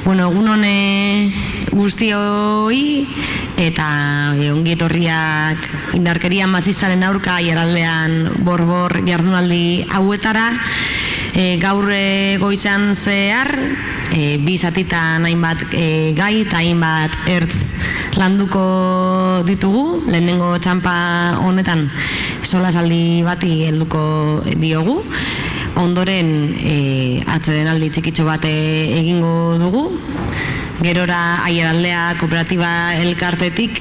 Bueno, egun hone guztioi eta ongi etorriak indarkeria matxistaren aurka jaraldean borbor jardunaldi hauetara. Gaur goizan zehar, bi zatitan hainbat gai eta hainbat ertz landuko ditugu. Lehenengo txanpa honetan solasaldi bati helduko diogu. Ondoren atsedenaldi txikitxo bat egingo dugu. Gerora Aiaraldea Kooperatiba elkartetik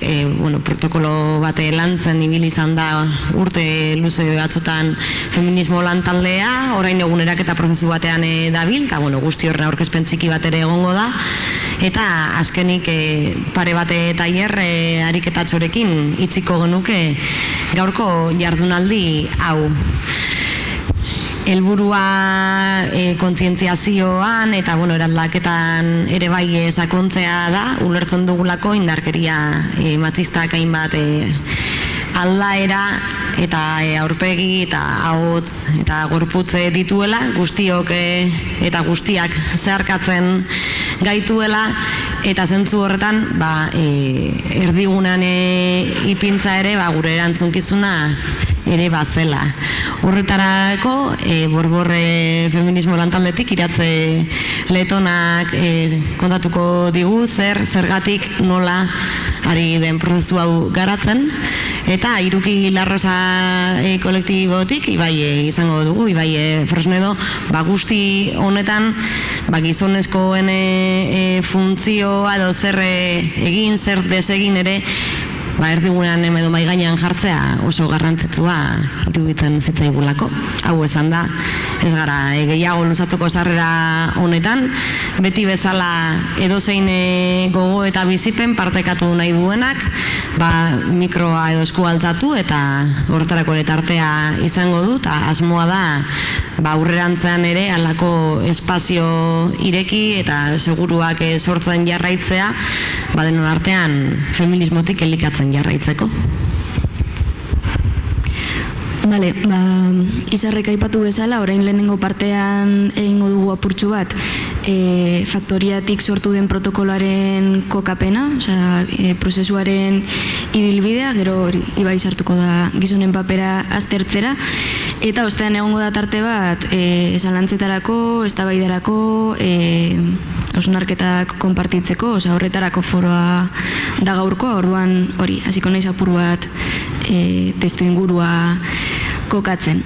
protokolo bat lantzen ibili izan da urte luze batzutan feminismo lantaldea, orain eguneraketa prozesu batean dabil, eta guzti horren aurkezpen txiki bat ere egongo da. Eta azkenik pare bate tailer ariketatxorekin itziko genuke gaurko jardunaldi hau. Helburua kontzientziazioan eta eraldaketan ere bai sakontzea da, ulertzen dugulako indarkeria matxistak hainbat aldaera eta aurpegi eta ahots eta gorputze dituela, guztiok eta guztiak zeharkatzen gaituela, eta zentzu horretan erdigunean ipintza ere gure erantzunkizuna ere bazela. Horretarako, borborre feminismo lantaldetik iratze letonak kontatuko digu zergatik nola ari den prozesu hau garatzen, eta Iruki Larrosa kolektibotik Ibai izango dugu, Ibai Fresnedo, guzti honetan gizonezkoen funtzioa edo zer egin, zer desegin ere erdigunean edo mai gainean jartzea oso garrantzitsua iruditzen zitzaigulako. Hau esan da, ez gara gehiago luzatuko sarrera honetan, beti bezala edozein gogo eta bizipen partekatu nahi duenak, mikroa edo esku altzatu eta horretarako ere tartea izango du, eta asmoa da aurrerantzean ere halako espazio ireki eta seguruak sortzen jarraitzea, denon artean feminismotik elikatzen jarraitzeko. Bale, Izarrek aipatu bezala, orain lehenengo partean egingo dugu apurtxu bat, faktoriatik sortu den protokoloaren kokapena, prozesuaren ibilbidea, gero Ibai sartuko da gizonen papera aztertzera, eta ostean egongo da tarte bat, zalantzetarako, eztabaidarako, hausnarketak konpartitzeko, horretarako foroa da gaurkoa, orduan hori, hasiko naiz apur bat testu ingurua kokatzen.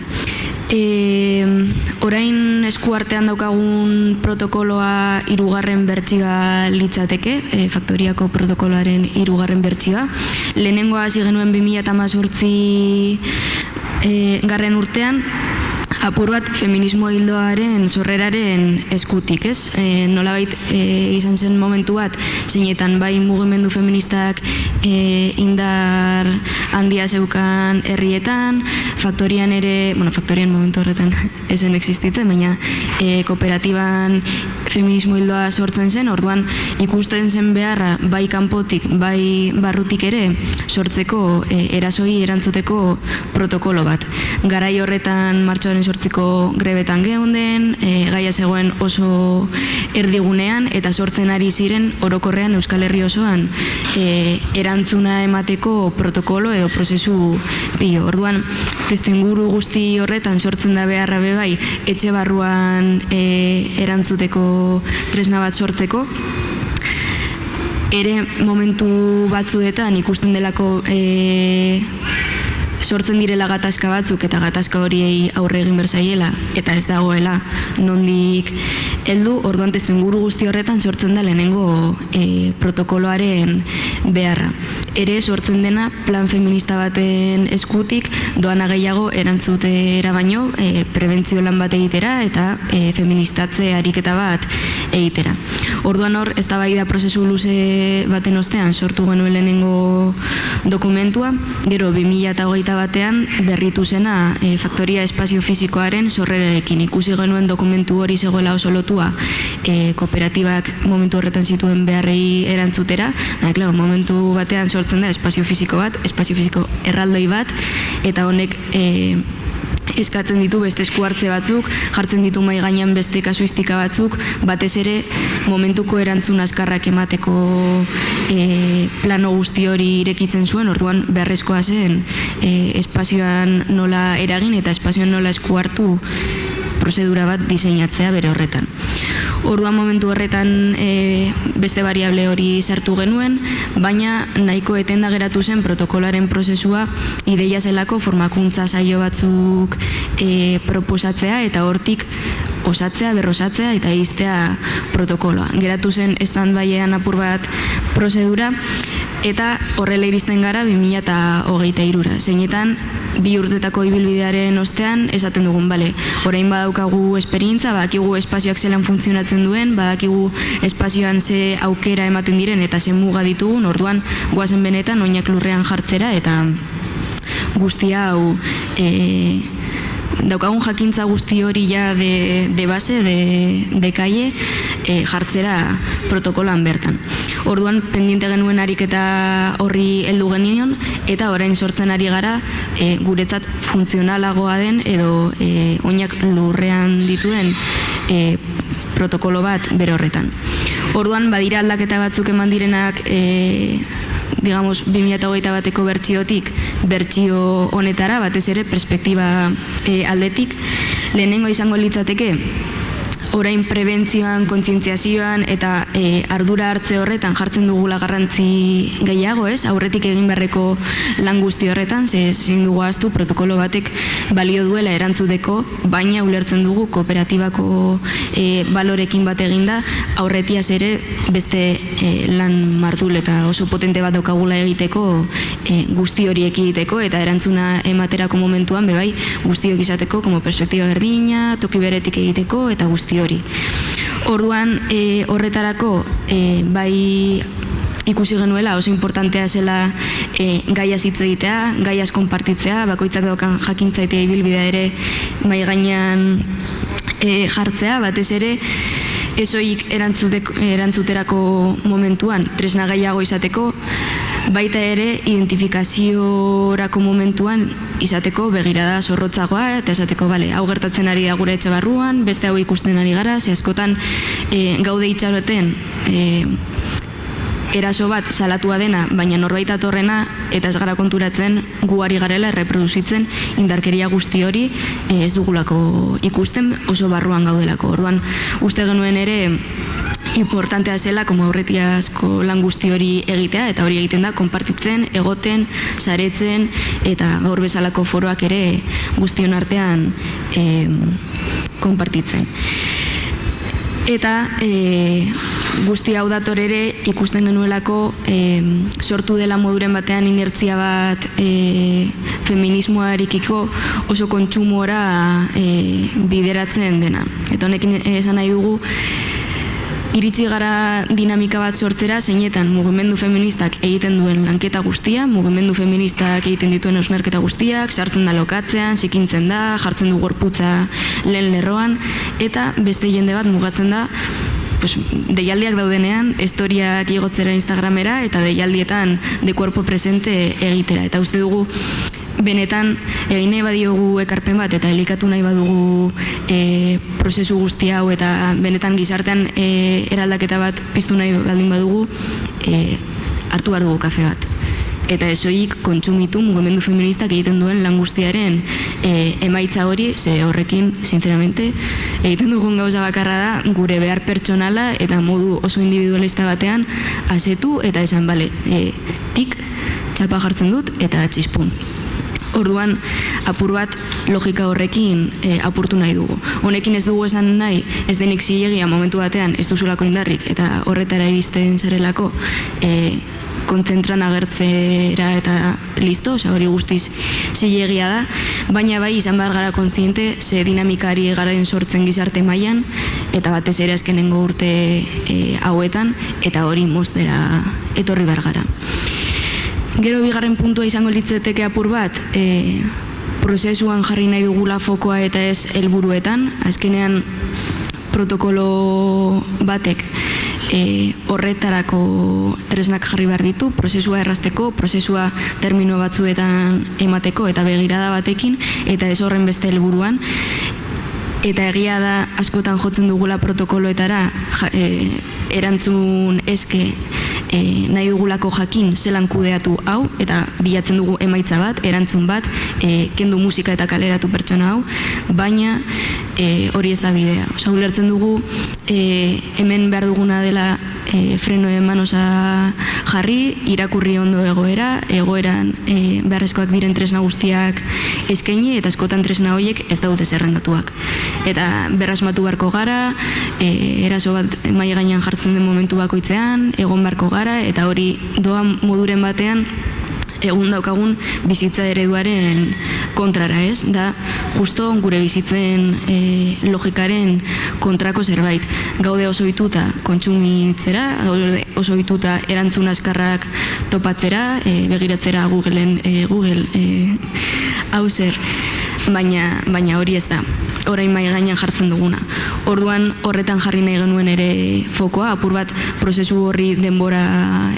Orain eskuartean daukagun protokoloa 3. bertsiga litzateke, faktoriako protokoloaren 3. bertsiga. Lehenengoa hasi genuen 2018 garren urtean, apur bat feminismo hildoaren sorreraren eskutik, ez? Nolabait izan zen momentu bat, zeinetan bai mugimendu feministak indar handia zeukan herrietan, faktorian ere, faktorian momentu horretan ezen existitzen, baina kooperatiban feminismo hildoa sortzen zen, orduan ikusten zen beharra bai kanpotik, bai barrutik ere sortzeko erasoi erantzuteko protokolo bat. Garai horretan martxoaren sortziko grebetan geunden, gaia zegoen oso erdigunean eta sortzen ari ziren orokorrean Euskal Herri osoan erantzuna emateko protokolo edo prozesu pilo. Orduan, testu inguru guzti horretan sortzen da beharra bebai etxe barruan erantzuteko tresna bat sortzeko. Ere momentu batzuetan ikusten delako sortzen direla gatazka batzuk eta gatazka horiei aurre egin berzaiela eta ez dagoela nondik heldu, orduan testu inguru guzti horretan sortzen da lehenengo protokoloaren beharra. Ere sortzen dena plan feminista baten eskutik doana gehiago erantzutera baino prebentzio lan bat egitera eta feministatze ariketa bat egitera. Orduan hor, eztabaida prozesu luze baten ostean sortu genuen lehenengo dokumentua, gero 2021 batean berritu zena faktoria espazio fisikoaren sorrerarekin. Ikusi genuen dokumentu hori zegoela oso lotua kooperatibak momentu horretan zituen beharrei erantzutera, momentu batean sortzen da espazio fisiko bat, espazio fisiko erraldoi bat, eta honek eskatzen ditu beste esku hartze batzuk, jartzen ditu mahai gainean beste kasuistika batzuk, batez ere momentuko erantzun azkarrak emateko plano guzti hori irekitzen zuen, orduan beharrezkoa zen espazioan nola eragin eta espazioan nola esku hartu prozedura bat diseinatzea bere horretan. Orduan momentu horretan beste variable hori sartu genuen, baina nahiko etenda geratu zen protokolaren prozesua ideia zelako formakuntza saio batzuk proposatzea eta hortik osatzea, berrosatzea eta iztea protokoloa. Geratu zen stand-byean apur bat prozedura eta horrela iristen gara 2023ra. Zeinetan, 2 urtetako ibilbidearen ostean esaten dugun, orain badaukagu esperientza, badakigu espazioak zelan funtzionatzen duen, badakigu espazioan ze aukera ematen diren eta ze muga ditugun, orduan goazen benetan oinak lurrean jartzera eta guztia hau daukagun jakintza guzti hori ja de base, de calle, jartzera protokoloan bertan. Orduan, pendiente genuen ariketa horri heldu genion, eta orain sortzen ari gara guretzat funtzionalagoa den edo oinak lurrean dituen protokolo bat bere horretan. Orduan, badira aldaketa batzuk eman direnak digamos, 2021eko bertsiotik bertsio honetara, batez ere perspektiba aldetik. Lehenengo izango litzateke, orain prebentzioan, kontzientziazioan eta ardura hartze horretan jartzen dugula garrantzi gehiago, ez? Aurretik egin beharreko lan guzti horretan, ezin dugu ahaztu protokolo batek balio duela erantzuteko, baina ulertzen dugu kooperatibako balorekin bat eginda, aurretiaz ere beste lan mardul eta oso potente bat daukagula egiteko guzti horiek egiteko eta erantzuna ematerako momentuan bebai guztiok izateko, como perspektiba berdina, toki beretik egiteko eta guzti hori. Orduan horretarako bai ikusi genuela oso importantea zela gaiaz hitz egitea, gaiaz konpartitzea, bakoitzak daukan jakintzaitea ibilbidea ere mahai gainean jartzea, batez ere ezoik erantzuterako momentuan tresna gehiago izateko, baita ere identifikaziorako momentuan izateko begirada zorrotzagoa eta esateko, hau gertatzen ari da gure etxe barruan, beste hau ikusten ari gara, ze askotan gaude itxaroten eraso bat salatua dena, baina norbait atorrena eta ez gara konturatzen gu ari garela erreproduzitzen indarkeria guzti hori ez dugulako ikusten oso barruan gaudelako. Orduan, uste genuen ere importantea zela, como aurretiazko lan guzti hori egitea, eta hori egiten da, konpartitzen, egoten, saretzen, eta gaur bezalako foroak ere guztion artean konpartitzen. Eta guzti hau dator ere ikusten genuelako sortu dela moduren batean inertzia bat feminismoarikiko oso kontsumora bideratzen dena. Eta honekin esan nahi dugu, iritsi gara dinamika bat sortzera zeinetan mugimendu feministak egiten duen lanketa guztia, mugimendu feministak egiten dituen hausnarketa guztiak, sartzen da lokatzean, zikintzen da, jartzen du gorputza lehen lerroan, eta beste jende bat mugatzen da deialdiak daudenean, historiak igotzera Instagramera, eta deialdietan de cuerpo presente egitera. Eta uste dugu, benetan egin nahi badiogu ekarpen bat eta elikatu nahi badugu prozesu guzti hau eta benetan gizartean eraldaketa bat piztu nahi baldin badugu hartu behar dugu kafe bat. Eta esoik kontsumitu mugimendu feministak egiten duen lan guztiaren emaitza hori, ze horrekin, sinceramente, egiten dugun gauza bakarra da gure behar pertsonala eta modu oso individualista batean asetu eta esan, tik, txapa jartzen dut eta txispun. Orduan, apur bat logika horrekin apurtu nahi dugu. Honekin ez dugu esan nahi, ez denik zilegia momentu batean ez duzulako indarrik eta horretara iristen zarelako kontzentran agertzera eta listo, hori guztiz zilegia da, baina bai izan behar gara kontziente ze dinamikari garen sortzen gizarte mailan eta batez ere azkenengo urte hauetan eta hori moztera etorri behar gara. Gero bigarren puntua izango litzeteke apur bat, prozesuan jarri nahi dugula fokoa eta ez helburuetan. Azkenean protokolo batek horretarako tresnak jarri behar ditu, prozesua errazteko, prozesua termino batzuetan emateko eta begirada batekin, eta ez horren beste helburuan. Eta egia da askotan jotzen dugula protokoloetara erantzun eske nahi dugulako jakin zelan kudeatu hau, eta bilatzen dugu emaitza bat, erantzun bat, kendu musika eta kaleratu pertsona hau, baina hori ez da bidea. Osa, ulertzen dugu hemen behar duguna dela freno de manosa jarri, irakurri ondo egoeran beharrezkoak diren tresna guztiak eskaini, eta askotan tresna horiek ez daude zerrendatuak. Eta berrasmatu beharko gara, eraso bat mahai gainean jartzen den momentu bakoitzean, egon beharko gara, eta hori doa moduren batean egun daukagun bizitza ereduaren kontrara, ez? Da, justo gure bizitzen logikaren kontrako zerbait. Gaude oso ohituta kontsumitzera, gaude oso ohituta erantzun azkarrak topatzera, begiratzera Google hau zer, baina hori ez da. Orain mahai gainean jartzen duguna. Orduan horretan jarri nahi genuen ere fokoa, apur bat prozesu horri denbora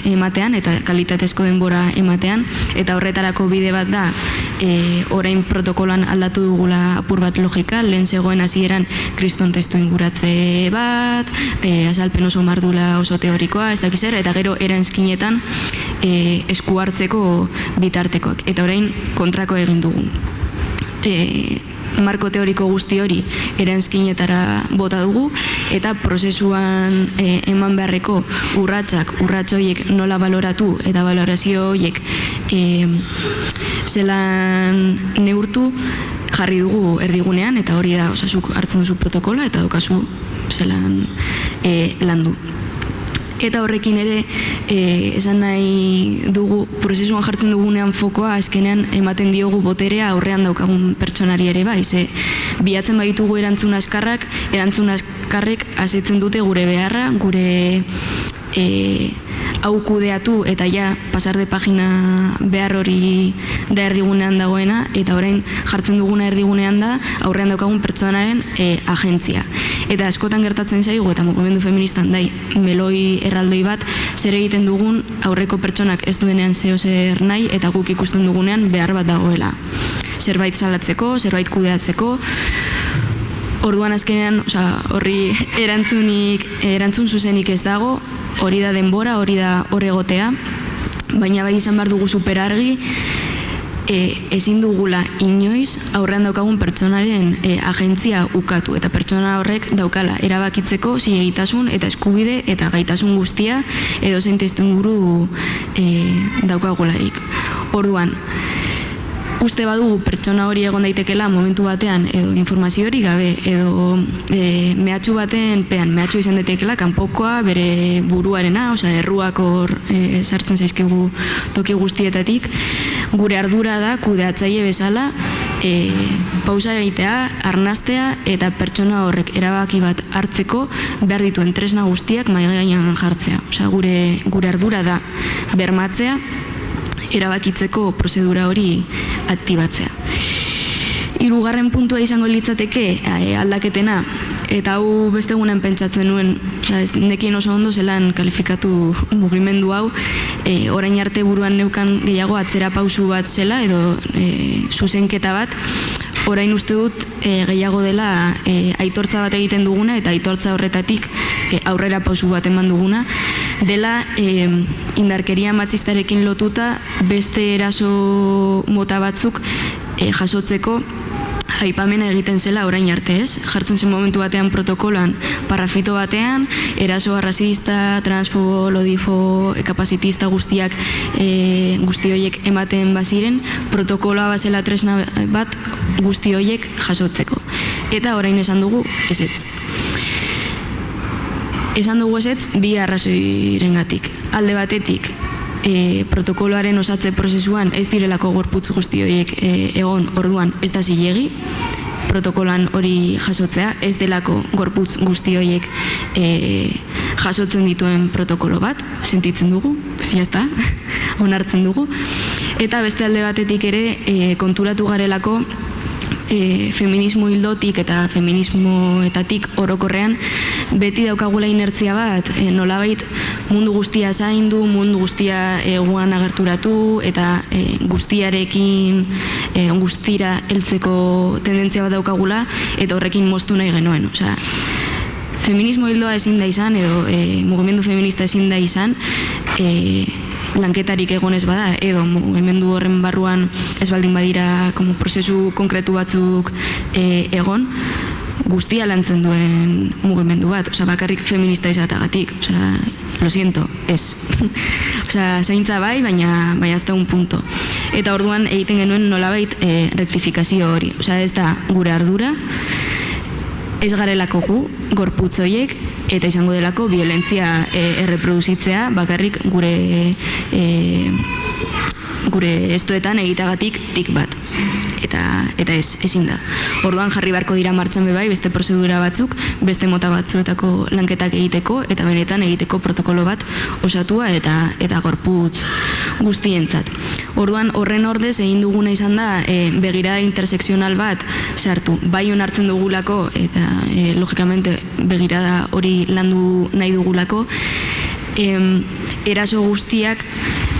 ematean eta kalitatezko denbora ematean, eta horretarako bide bat da orain protokoloan aldatu dugula apur bat logika, lehen zegoen hasieran kriston testu inguratze bat, azalpen oso mardula oso teorikoa, ez dakiz zer, eta gero eranskinetan esku hartzeko bitartekoak, eta orain kontrako egin dugu. Marko teoriko guzti hori eranskinetara bota dugu, eta prozesuan eman beharreko urrats horiek nola baloratu eta balorazio horiek zelan neurtu jarri dugu erdigunean, eta hori da, zuk hartzen duzu protokoloa eta daukazu zelan landu. Eta horrekin ere esan nahi dugu prozesuan jartzen dugunean fokoa azkenean ematen diogu boterea aurrean daukagun pertsonari ere bai, ze bilatzen baditugu erantzun azkarrek asetzen dute gure beharra, gure hau kudeatu eta ja pasar de pagina behar hori da erdigunean dagoena, eta orain jartzen duguna erdigunean da aurrean daukagun pertsonaren agentzia. Eta askotan gertatzen zaigu, eta mugimendu feministan dai meloi erraldoi bat, zer egiten dugun aurreko pertsonak ez duenean zer nahi, eta guk ikusten dugunean behar bat dagoela. Zerbait salatzeko, zerbait kudeatzeko, orduan azkenean horri erantzun zuzenik ez dago, hori da denbora, hori da hor egotea, baina bai izan behar dugu superargi, ezin dugula inoiz aurrean daukagun pertsonaren agentzia ukatu, eta pertsona horrek daukala erabakitzeko zilegitasun eta eskubide eta gaitasun guztia edo zein testuinguru daukagularik. Orduan, uste badugu pertsona hori egon daitekela momentu batean edo informazio hori gabe edo mehatxu baten pean, mehatxu izan daitekela kanpokoa bere buruarena, erruak hor sartzen zaizkigu toki guztietatik, gure ardura da kudeatzaile bezala pausa egitea, arnastea eta pertsona horrek erabaki bat hartzeko behar dituen tresna guztiak mahai gainean jartzea. Gure ardura da bermatzea, erabakitzeko prozedura hori aktibatzea. Hirugarren puntua izango litzateke aldaketena, eta hau beste egunen pentsatzen nuen, nekien oso ondo zelan kalifikatu mugimendu hau, orain arte buruan neukan gehiago atzera pausu bat zela edo zuzenketa bat, orain uste dut gehiago dela aitortza bat egiten duguna, eta aitortza horretatik aurrera pausu bat eman duguna, dela indarkeria matxistarekin lotuta beste eraso mota batzuk jasotzeko aipamena egiten zela orain arte, ez? Jartzen zen momentu batean protokoloan, parrafito batean, eraso arrazista, transfobo, lodifo, kapazitista guzti horiek ematen baziren, protokoloa bazela tresna bat guzti horiek jasotzeko. Eta orain esan dugu ezetz. Esan dugu ezetz bi arrazoirengatik. Alde batetik, protokoloaren osatze prozesuan ez direlako gorputz guzti horiek egon, orduan ez da zilegi, protokoloan hori jasotzea, ez delako gorputz guzti horiek jasotzen dituen protokolo bat, sentitzen dugu, jazta, onartzen dugu, eta beste alde batetik ere konturatu garelako feminismo hildotik eta feminismoetatik orokorrean beti daukagula inertzia bat, nolabait mundu guztia zaindu, mundu guztia eguan agerturatu eta guztiarekin guztira heltzeko tendentzia bat daukagula eta horrekin moztu nahi genuen. Osea, feminismo hildoa ezin da izan edo mugimendu feminista ezin da izan lanketarik egonez bada edo mugimendu horren barruan ez baldin badira prozesu konkretu batzuk egon guztia lantzen duen mugimendu bat, osea, bakarrik feminista izatagatik, osea, lo siento, ez. Osea, zaintza bai, baina hasta un punto. Eta orduan egiten genuen nolabait rektifikazio hori, osea, ez da gure ardura, ez garelako gu, gorputz horiek, eta izango delako violentzia erreproduzitzea bakarrik gure estoetan egitagatik tik bat. Eta ezin da. Orduan jarri beharko dira martxan bebai beste prozedura batzuk, beste mota batzuetako lanketak egiteko eta benetan egiteko protokolo bat osatua eta gorputz guztientzat. Orduan horren ordez egin duguna izan da begirada intersekzional bat sartu. Bai onartzen dugulako eta logikamente begirada hori landu nahi dugulako eraso guztiak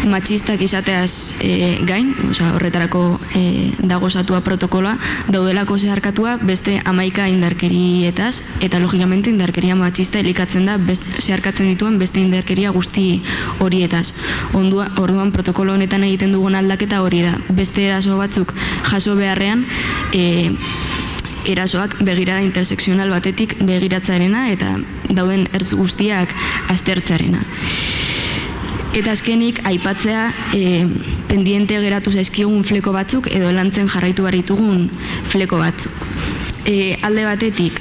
matxistak izateaz gain, osea, horretarako dago osatua protokoloa, daudelako zeharkatua beste 11 indarkerietaz, eta logikamente indarkeria matxista elikatzen da zeharkatzen dituen beste indarkeria guzti horietaz. Orduan protokolo honetan egiten dugun aldaketa hori da. Beste eraso batzuk jaso beharrean erasoak begirada intersekzional batetik begiratzaarena eta dauden ertz guztiak aztertzearena. Eta azkenik aipatzea pendiente geratu zaizkigun fleko batzuk edo lantzen jarraitu behar ditugun fleko batzuk. Alde batetik,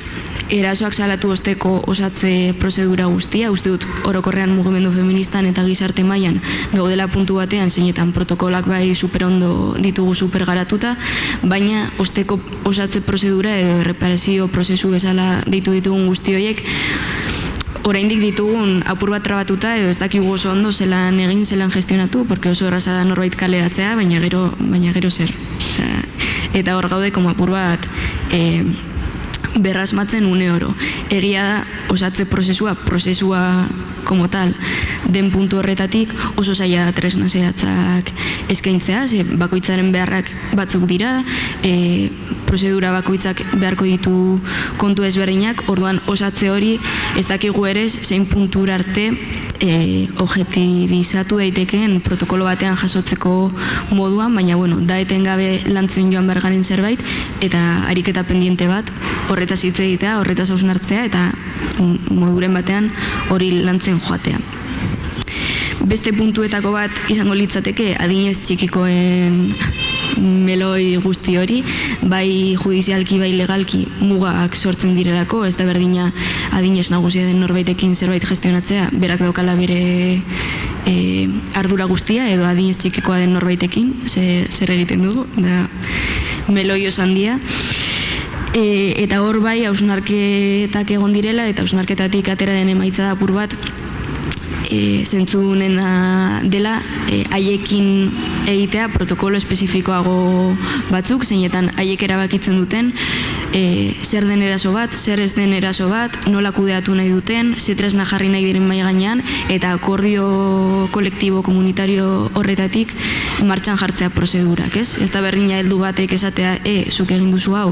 erasoak salatu osteko osatze prozedura guztia, uste dut orokorrean mugimendu feministan eta gizarte mailan gaudela puntu batean zeinetan protokolak bai superondo ditugu supergaratuta, baina osteko osatze prozedura edo erreparazio prozesu bezala ditugun guzti horiek oraindik ditugun apur bat trabatuta edo ez dakigu oso ondo zelan egin, zelan gestionatu, porque oso erraza da norbait kaleratzea, baina gero zer. Osea, eta hor gaude apur bat berrasmatzen une oro. Egia da osatze prozesua como tal den puntu horretatik oso zaila da tresna zehatzak eskaintzea, bakoitzaren beharrak batzuk dira, prozedura bakoitzak beharko ditu kontu ezberdinak, orduan osatze hori ez dakigu ere zein puntura arte objektibizatu daitekeen protokolo batean jasotzeko moduan, baina bueno, da etengabe lantzen joan behar garen zerbait eta ariketa pendiente bat horretaz hitz egitea, horretaz hausnartzea eta moduren batean hori lantzen joatea. Beste puntuetako bat izango litzateke adinez txikikoen meloi guzti hori, bai judizialki, bai legalki mugak sortzen direlako, ez da berdina adinez nagusia den norbaitekin zerbait gestionatzea, berak daukala bere ardura guztia, edo adinez txikikoa den norbaitekin, zer egiten dugu, da meloi oso handia. Eta hor bai hausnarketak egon direla, eta hausnarketatik atera den emaitza da apur bat, zentzunena dela haiekin egitea protokolo espezifikoago batzuk, zeinetan haiek erabakitzen duten zer den eraso bat, zer ez den eraso bat, nola kudeatu nahi duten, ze tresna jarri nahi diren mahai gainean, eta akordio kolektibo komunitario horretatik martxan jartzea prozedurak, ez? Ez da berdina heldu batek esatea, zuk egin duzu hau,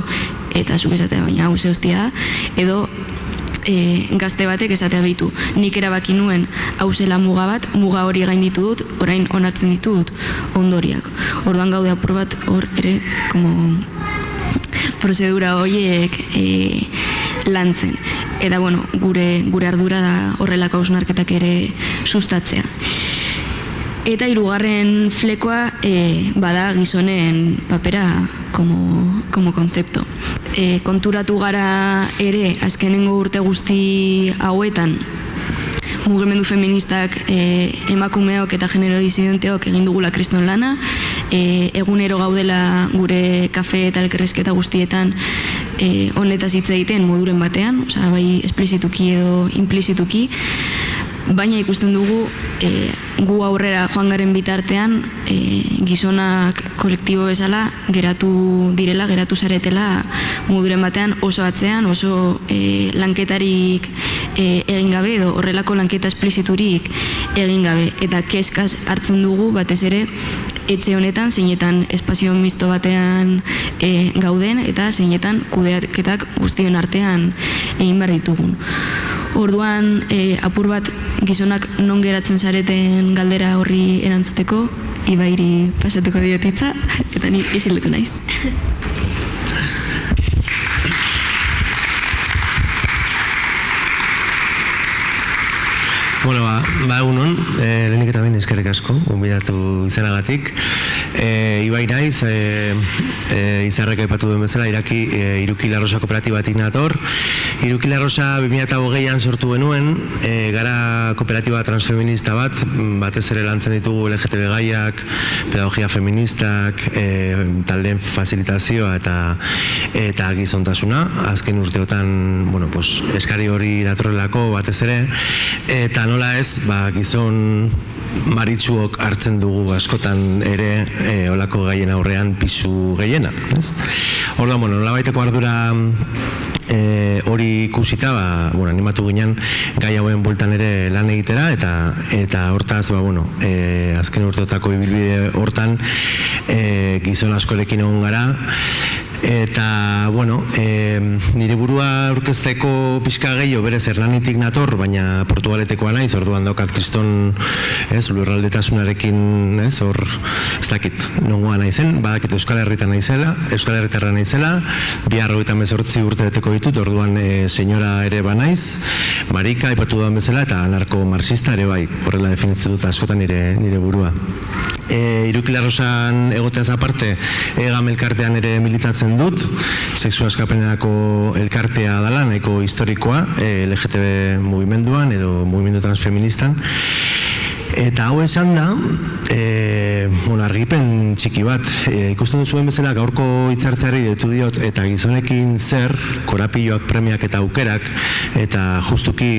eta zuk esatea, baina hau ze hostia da, edo gazte batek esatea bitu. Nik erabaki nuen hau zela muga bat, muga hori gainditu dut, orain onartzen ditut ondoriak. Orduan gaude apur bat hor ere prozedura horiek lantzen. Eta bueno, gure ardura da horrelako hausnarketak ere sustatzea. Eta hirugarren flekoa bada gizonen papera como kontzepto. Konturatu gara ere azkenengo urte guzti hauetan mugimendu feministak emakumeok eta genero disidenteok egin dugula kriston lana, egunero gaudela gure kafe eta elkarrizketa guztietan honetaz hitz egiten moduren batean, osea bai esplizituki edo implizituki, baina ikusten dugu gu aurrera joan garen bitartean gizonak kolektibo bezala geratu direla, geratu zaretela moduren batean oso atzean, oso lanketarik egin gabe edo horrelako lanketa espliziturik egin gabe, eta kezkaz hartzen dugu batez ere etxe honetan, zeinetan espazio misto batean gauden eta zeinetan kudeaketak guztion artean egin behar ditugun. Orduan, apur bat gizonak non geratzen zareten galdera horri erantzuteko, Ibairi pasatuko diotitza, eta ni isilduko naiz. Bueno, egunon, lehenik eta behin eskerrik asko, gonbidatu izanagatik. Ibai naiz, Izarrek aipatu duen bezala, Iruki Larrosa kooperatibatik nator. Iruki Larrosa 2008an sortu genuen, gara kooperatiba transfeminista bat, batez ere lantzen ditugu LGTB gaiak, pedagogia feministak, taldeen fasilitazioa eta gizontasuna. Azken urteotan, eskari hori datorrelako batez ere, eta nola ez, gizon maritsuok hartzen dugu askotan ere olako gaien aurrean pisu gehiena. Orduan, nola baiteko ardura hori ikusita, animatu ginen gai hauen bueltan ere lan egitera, eta hortaz, azken urteotako ibilbide hortan gizon askorekin egon gara. Eta, nire burua aurkezteko pixka gehiago berez Hernanitik nator, baina Portugaletekoa naiz, orduan daukat kriston lurraldetasunarekin, hor, ez dakit, nongoa naizen, badakit Euskal Herritarra naizela, 2018 urteeteko ditut, orduan senyora ere banaiz, marika, aipatu duan bezala, eta anarko-marxista ere bai, horrela definitzen dut askotan nire burua. Iruki Larrosan egoteaz aparte, EGAM elkartean ere militatzen dut, sexu askapenerako elkartea dela, nahiko historikoa, LGTB mugimenduan edo mugimendu transfeministan. Eta hau esan da, argipen txiki bat, ikusten duzuen bezala gaurko hitzartzeari deitu diot, eta gizonekin zer, korapioak, premiak eta aukerak, eta justuki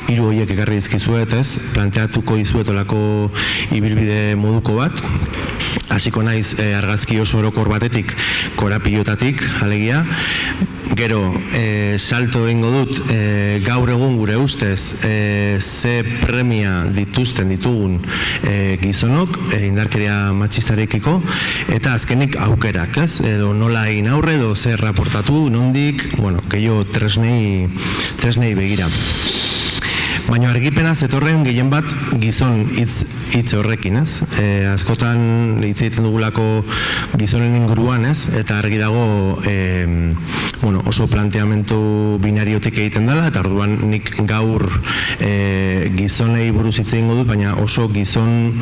hiru horiek ekarri dizkizuet, planteatuko dizuetolako ibilbide moduko bat. Hasiko naiz argazki oso orokor batetik, korapiotatik, alegia. Gero, salto egingo dut, gaur egun gure ustez, ze premia ditugun gizonok, indarkeria matxistarekiko, eta azkenik aukerak, edo nola egin aurre, edo zer raportatu, nondik, gehiago tresnei begira. Baina argipena zetorren gehien bat gizon hitz horrekin, askotan hitz egiten dugulako gizonen inguruan, eta argi dago oso planteamentu binariotik egiten dela, eta orduan nik gaur gizonei buruz hitz egingo dut, baina oso gizon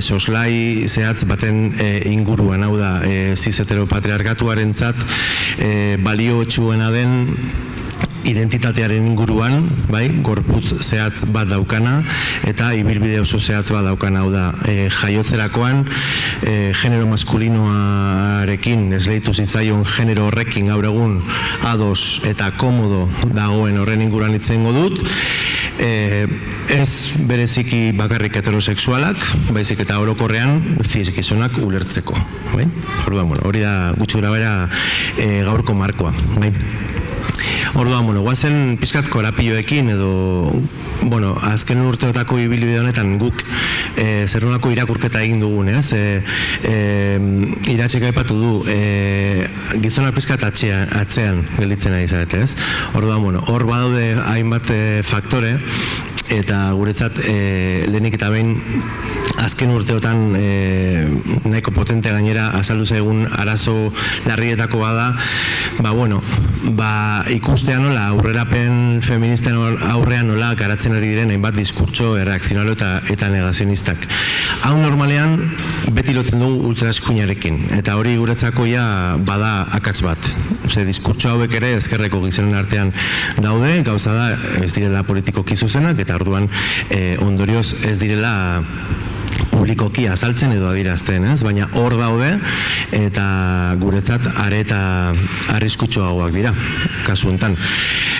soslai zehatz baten inguruan, hau da, cis heteropatriarkatuarentzat baliotsuena den identitatearen inguruan, gorputz zehatz bat daukana, eta ibilbide oso zehatz bat daukana, hau da, jaiotzerakoan, genero maskulinoarekin, esleitu zitzaion genero horrekin gaur egun ados eta komodo dagoen horren inguruan hitz egingo dut, ez bereziki bakarrik heterosexualak, baizik eta orokorrean cis gizonak ulertzeko. Orduan, hori da gutxi gorabehera gaurko markoa. Orduan, guazen pixkat korapioekin edo, azken urteotako ibilbide honetan guk zer nolako irakurketa egin dugun, Iratxek aipatu du, gizonak pixkat atzean gelditzen ari zarete, Orduan, hor badaude hainbat faktore, eta guretzat lehenik eta behin azken urteotan nahiko potente gainera azaldu zaigun arazo larrietako bada, ikustea nola aurrerapen feministen aurrean nola garatzen ari diren hainbat diskurtso erreakzionalo eta negazionistak. Hau normalean beti lotzen dugu ultraeskuinarekin, eta hori guretzako bada akats bat. Diskurtso hauek ere ezkerreko gizonen artean daude, gauza da ez direla politikoki zuzenak, eta orduan ondorioz ez direla publikoki azaltzen edo adierazten, baina hor daude eta guretzat are eta arriskutsuagoak dira, kasu honetan.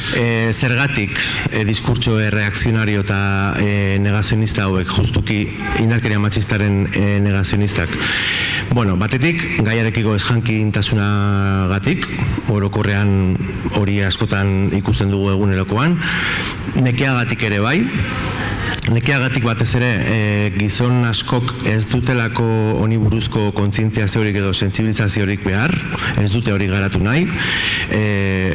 Zergatik diskurtso reakzionario eta negazionista hauek, justuki indarkeria matxistaren negazionistak? Bueno, batetik, gaiarekiko ezjankintasunagatik, orokorrean hori askotan ikusten dugu egunerokoan, nekeagatik ere bai, nekeagatik batez ere gizon askok ez dutelako honi buruzko kontzientziaziorik edo sentsibilizaziorik behar, ez dute hori garatu nahi,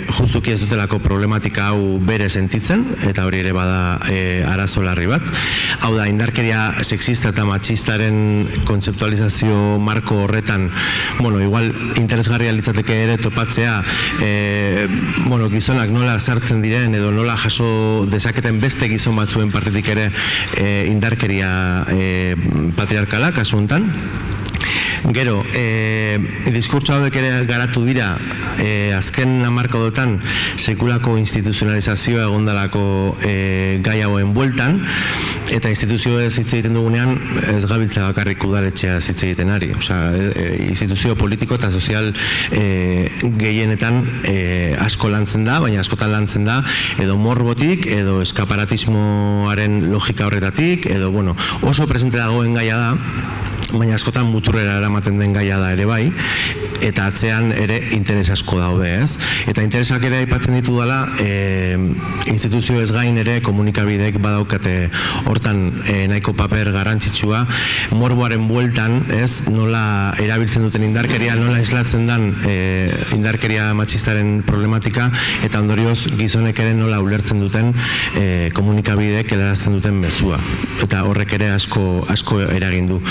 justuki ez dutelako problematika hau bere sentitzen, eta hori ere bada arazo larri bat. Hau da, indarkeria sexista eta matxistaren kontzeptualizazio marko horretan, bueno, igual interesgarria litzateke ere topatzea, gizonak nola sartzen diren edo nola jaso dezaketen beste gizon batzuen partetik ere indarkeria patriarkala, kasu honetan. Gero, diskurtso hauek ere garatu dira azken hamarkadotan sekulako instituzionalizazioa egondalako gai hauen bueltan, eta instituzioez hitz egiten dugunean ez gabiltza bakarrik udaletxea hitz egiten ari. Instituzio politiko eta sozial gehienetan asko lantzen da, baina askotan lantzen da edo morbotik, edo eskaparatismoaren logika horretatik, edo oso presente dagoen gaia da, baina askotan muturrera eramaten den gaia da ere bai, eta atzean ere interes asko daude, ez? Eta interesak ere aipatzen ditu dela, instituzio ez gain ere komunikabideek badaukate hortan nahiko paper garrantzitsua, morboaren bueltan, ez? Nola erabiltzen duten indarkeria, nola islatzen den indarkeria matxistaren problematika, eta ondorioz gizonek ere nola ulertzen duten komunikabideek helarazten duten mezua. Eta horrek ere asko eragin du.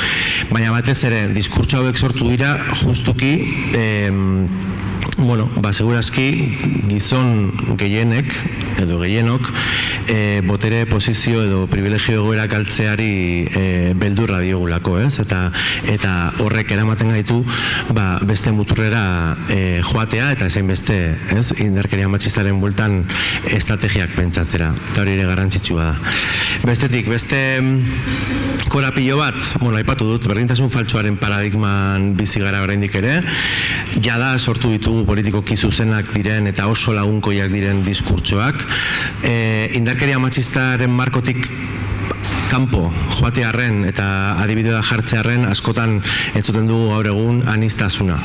Baina batez ere, diskurtso hauek sortu dira, justuki, segurazki gizon gehienek, edo gehienok, botere posizio edo privilegio egoerak altzeari beldurra diogulako, ez? Eta horrek eramaten gaitu beste muturrera joatea, eta ezein beste, ez? Indarkeria matxistaren bueltan estrategiak pentsatzera, eta hori ere garrantzitsua da. Bestetik, beste korapilo bat, aipatu dut, berdintasun faltsuaren paradigman bizi gara oraindik ere, jada sortu ditugu politikoki zuzenak diren eta oso lagunkoiak diren diskurtsoak, indarkeria matxistaren markotik kanpo joatearren eta adibidea jartzearren askotan entzuten dugu gaur egun aniztasuna.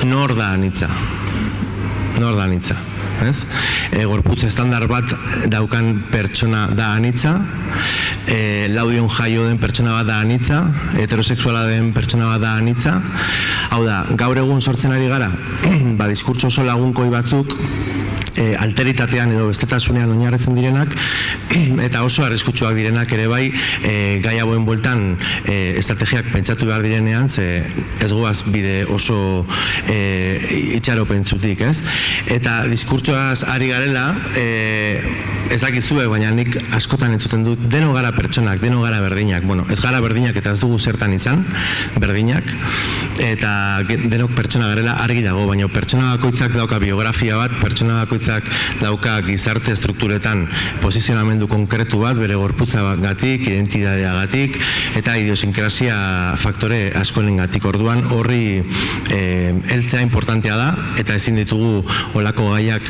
Nor da anitza? Gorputz estandar bat daukan pertsona da anitza, laudion jaio den pertsona bat da anitza, heterosexuala den pertsona bat da anitza. Hau da, gaur egun sortzen ari gara, diskurtso oso lagunkoi batzuk, alteritatean edo bestetasunean oinarritzen direnak, eta oso arriskutsuak direnak ere bai, gai hauen bueltan estrategiak pentsatu behar direnean, ze ez goaz bide oso itxaropentzutik, ez? Eta diskurtsoaz ari garela, ez dakizue, baina nik askotan entzuten dut, deno gara pertsonak, deno gara berdinak. Ez gara berdinak eta ez dugu zertan izan, berdinak, eta denok pertsona garela argi dago, baina pertsona bakoitzak dauka biografia bat, pertsona bakoitzak dauka gizarte strukturetan posizionamendu konkretu bat, bere gorputzagatik, identitateagatik, eta idiosinkrazia faktore askorengatik. Orduan horri heltzea importantea da, eta ezin ditugu olako gaiak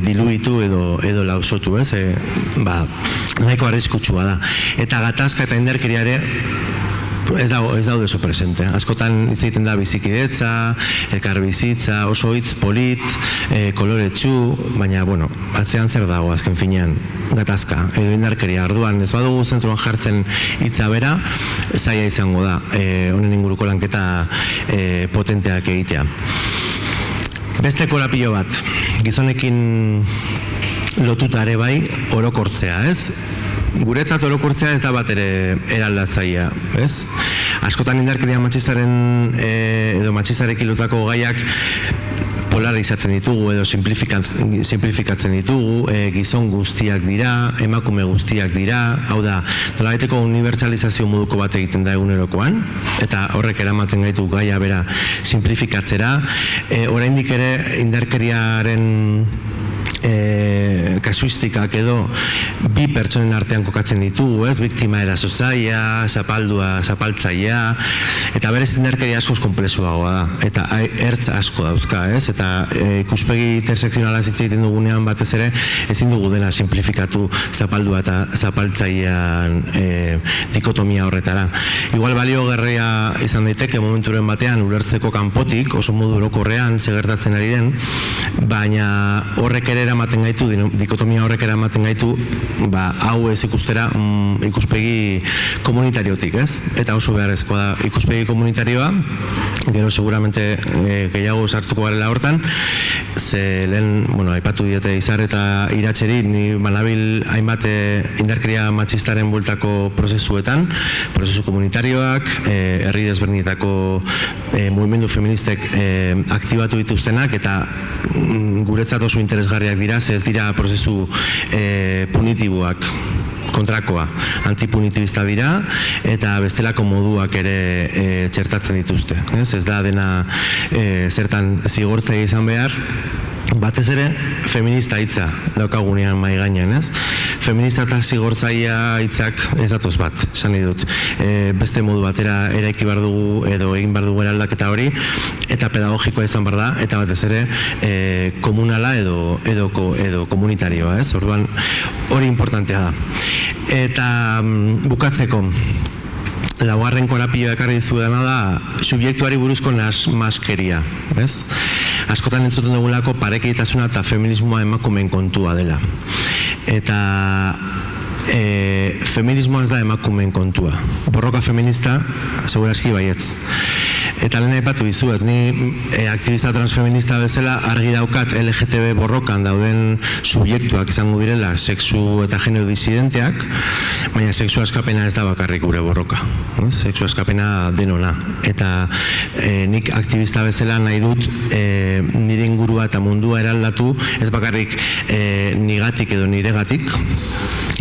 diluitu edo lausotu, ez? Nahiko arriskutsua da. Eta gatazka eta indarkeria ere ez daude oso presente. Askotan hitz egiten da bizikidetza, elkarbizitza, oso hitz polit, koloretsu, baina, atzean zer dago azken finean, gatazka, edo indarkeria. Orduan, ez badugu zentruan jartzen hitza bera, zaila izango da, honen inguruko lanketa potenteak egitea. Beste korapilo bat, gizonekin lotuta ere bai, orokortzea, ez? Guretzat orokortzea ez da bat ere eraldatzailea, ez? Askotan indarkeria matxistaren edo matxistarekin lotako gaiak polarizatzen ditugu edo simplifikatzen ditugu, gizon guztiak dira, emakume guztiak dira, hau da, nolabaiteko unibertsalizazio moduko bat egiten da egunerokoan, eta horrek eramaten gaitu gaia bera simplifikatzera. Oraindik ere indarkeriaren kasuistikak edo bi pertsonen artean kokatzen ditugu, ez? Biktima erasotzailea, zapaldua, zapaltzailea, eta berez indarkeria askoz konplexuagoa da, eta ertz asko dauzka, ez? Eta ikuspegi intersekzionala hitz egiten dugunean batez ere, ezin dugu dena simplifikatu zapaldua eta zapaltzailean dikotomia horretara. Igual baliogarria izan daiteke momenturen batean ulertzeko kanpotik, oso modu orokorrean gertatzen ari den, baina horrek ere eramaten gaitu, dikotomia horrek eramaten gaitu, hau ez ikustera ikuspegi komunitariotik, ez? Eta oso beharrezkoa da ikuspegi komunitarioa, gero seguramente gehiago sartuko garela hortan, ze lehen, aipatu diete Izar eta Iratxeri, ni banabil hainbat indarkeria matxistaren bueltako prozesuetan, prozesu komunitarioak, herri desberdinetako mugimendu feministek aktibatu dituztenak, eta guretzat oso interesgarriak dira, ez dira prozesu punitiboak, kontrakoa, antipunitibista dira, eta bestelako moduak ere txertatzen dituzte. Ez da dena zertan zigortzea izan behar, batez ere feminista hitza daukagunean mahai gainean, ez? Feminista eta zigortzailea hitzak ez datoz bat, esan nahi dut. Beste modu batera eraiki behar dugu edo egin behar dugu eraldaketa hori, eta pedagogikoa izan behar da, eta batez ere komunala edo komunitarioa, ez? Orduan hori importantea da. Eta bukatzeko, laugarren korapioa ekarri dizuedana da subjektuari buruzko maskeria, ez? Askotan entzuten dugulako parekeitasuna eta feminismoa emakumeen kontua dela. Eta feminismoa ez da emakumeen kontua. Borroka feminista, segurazki baietz. Eta lehen aipatu dizuet, ni aktivista transfeminista bezala argi daukat LGTB borrokan dauden subjektuak izango direla sexu eta genero disidenteak, baina sexu askapena ez da bakarrik gure borroka. Sexu askapena denona. Eta nik aktivista bezala nahi dut nire ingurua eta mundua eraldatu, ez bakarrik nigatik edo niregatik,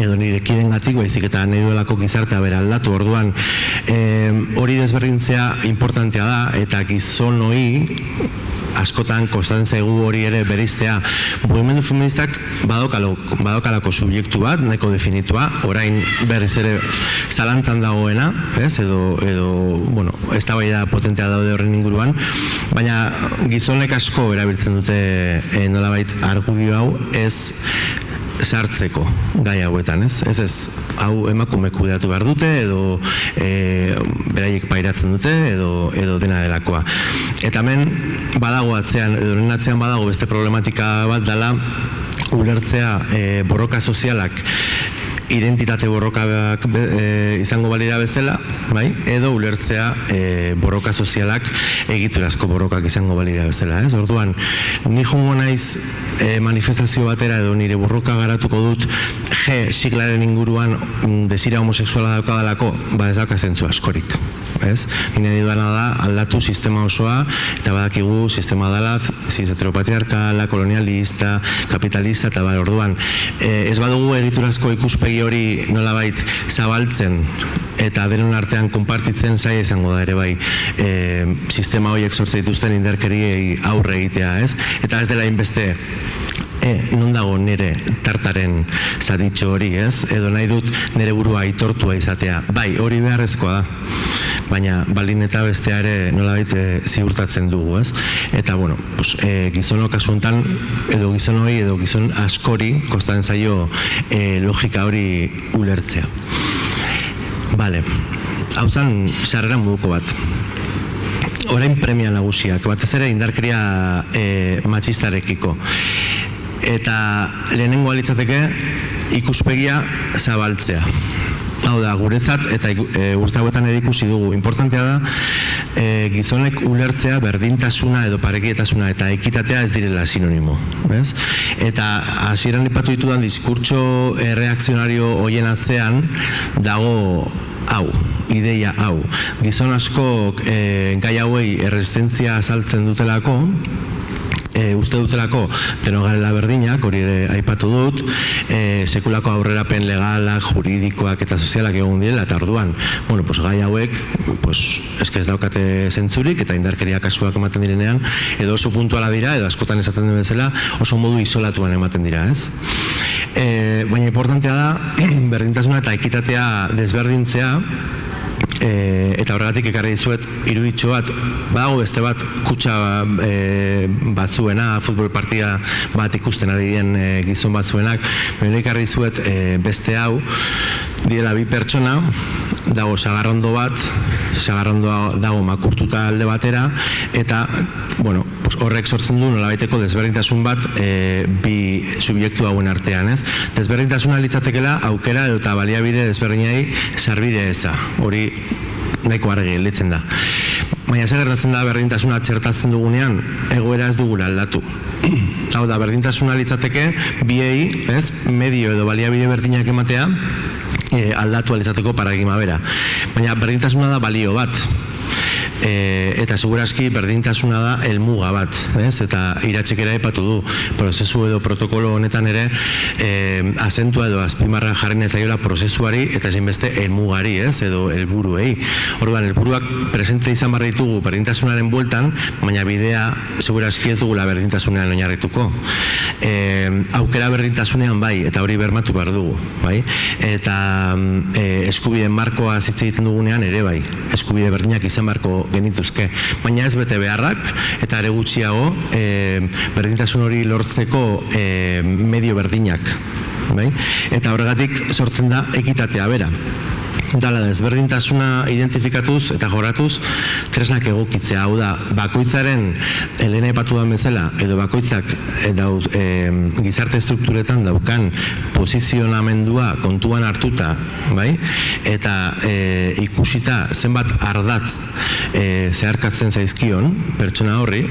edo nire kidengatik, baizik eta nahi duelako gizartea bera aldatu. Orduan, hori desberdintzea importantea da, eta gizon hori askotan kostatzen zaigu hori ere bereiztea. Mugimendu feministak badokalako subjektu bat, nahiko definitua, orain berriz ere zalantzan dagoena, edo eztabaida potentea daude horren inguruan, baina gizonek asko erabiltzen dute nolabait argudio hau ez sartzeko gai hauetan, ez, hau emakume kudeatu behar dute, edo beraiek pairatzen dute, edo dena delakoa. Eta hemen badago atzean, edo horren atzean badago beste problematika bat dela ulertzea borroka sozialak identitate borrokak izango balira bezala, bai? Edo ulertzea borroka sozialak egiturazko borrokak izango balira bezala, ez? Orduan, ni joango naiz manifestazio batera edo nire borroka garatuko dut G siglaren inguruan desira homosexuala daukadalako, ez dauka zentzu askorik, ez? Nire dudana da aldatu sistema osoa, eta badakigu sistema dela heteropatriarkala, kolonialista, kapitalista, eta orduan, ez badugu egiturazko ikuspegi hori nolabait zabaltzen eta denon artean konpartitzen zaila izango da ere bai sistema horiek sortze dituzten indarkeriei aurre egitea, ez? Eta ez dela inbeste non dago nire tartaren zaditxo hori, ez? Edo nahi dut nire burua aitortua izatea. Bai, hori beharrezkoa da, baina baldin eta bestea ere nolabait ziurtatzen dugu, ez? Eta, gizonok kasuntan, edo gizon hori, edo gizon askori, kostatzen zaio logika hori ulertzea. Bale, hau zan sarrera moduko bat. Orain premia nagusiak, batez ere indarkeria matxistarekiko. Eta lehenengo litzateke ikuspegia zabaltzea. Hau da, guretzat, eta urte hauetan ere ikusi dugu, importantea da gizonek ulertzea berdintasuna edo parekietasuna eta ekitatea ez direla sinonimo. Eta hasieran aipatu ditudan diskurtso reakzionario horien atzean dago hau, ideia hau. Gizon askok gai hauei erresistentzia azaltzen dutelako, uste dutelako denogala berdinak, hori ere aipatu dut, sekulako aurrerapen legalak, juridikoak eta sozialak egon direla, eta orduan, gai hauek, ez daukate zentzurik, eta indarkeria kasuak ematen direnean, edo oso puntuala dira, edo askotan esaten den bezala, oso modu isolatuan ematen dira, ez? Baina importantea da, berdintasuna eta ekitatea desberdintzea, eta horregatik ekarri dizuet iruditxo bat, badago beste bat kutxa batzuena, futbol partida bat ikusten ari den gizon batzuenak, baina ekarri dizuet beste hau, direla bi pertsona, dago sagarrondo bat, sagarrondoa dago makurtuta alde batera, eta horrek sortzen du nolabaiteko desberdintasun bat bi subjektu hauen artean, ez? Desberdintasuna litzatekela aukera eta baliabide desberdinei sarbide eza, hori nahiko argi gelditzen da. Baina zer gertatzen da berdintasuna txertatzen dugunean, egoera ez dugula aldatu. Hau da, berdintasuna litzateke biei, ez, medio edo baliabide berdinak ematea, aldatu alizateko paradigma bera. Baina berdintasuna da balio bat. Eta segurazki berdintasuna da helmuga bat, eta Iratxek ere aipatu du prozesu edo protokolo honetan ere azentua edo azpimarra jarri zaiola prozesuari eta ezinbeste helmugari, edo helburuei. Orduan, helburuak presente izan barra ditugu berdintasunaren bueltan, baina bidea segurazki ez dugula berdintasunean oinarrituko. Aukera berdintasunean bai, eta hori bermatu behar dugu, bai? Eta eskubideen markoa hitz egiten dugunean ere bai, eskubide berdinak izan marko genituzke, baina ez bete beharrak eta ere gutxiago berdintasun hori lortzeko medio berdinak, bai? Eta horregatik sortzen da ekitatea bera. Dala desberdintasuna identifikatuz eta joratuz tresnak egokitzea, hau da, bakoitzaren Elena aipatu da bezala, edo bakoitzak gizarte strukturetan daukan posizionamendua kontuan hartuta, bai? Eta ikusita zenbat ardatz zeharkatzen zaizkion pertsona horri,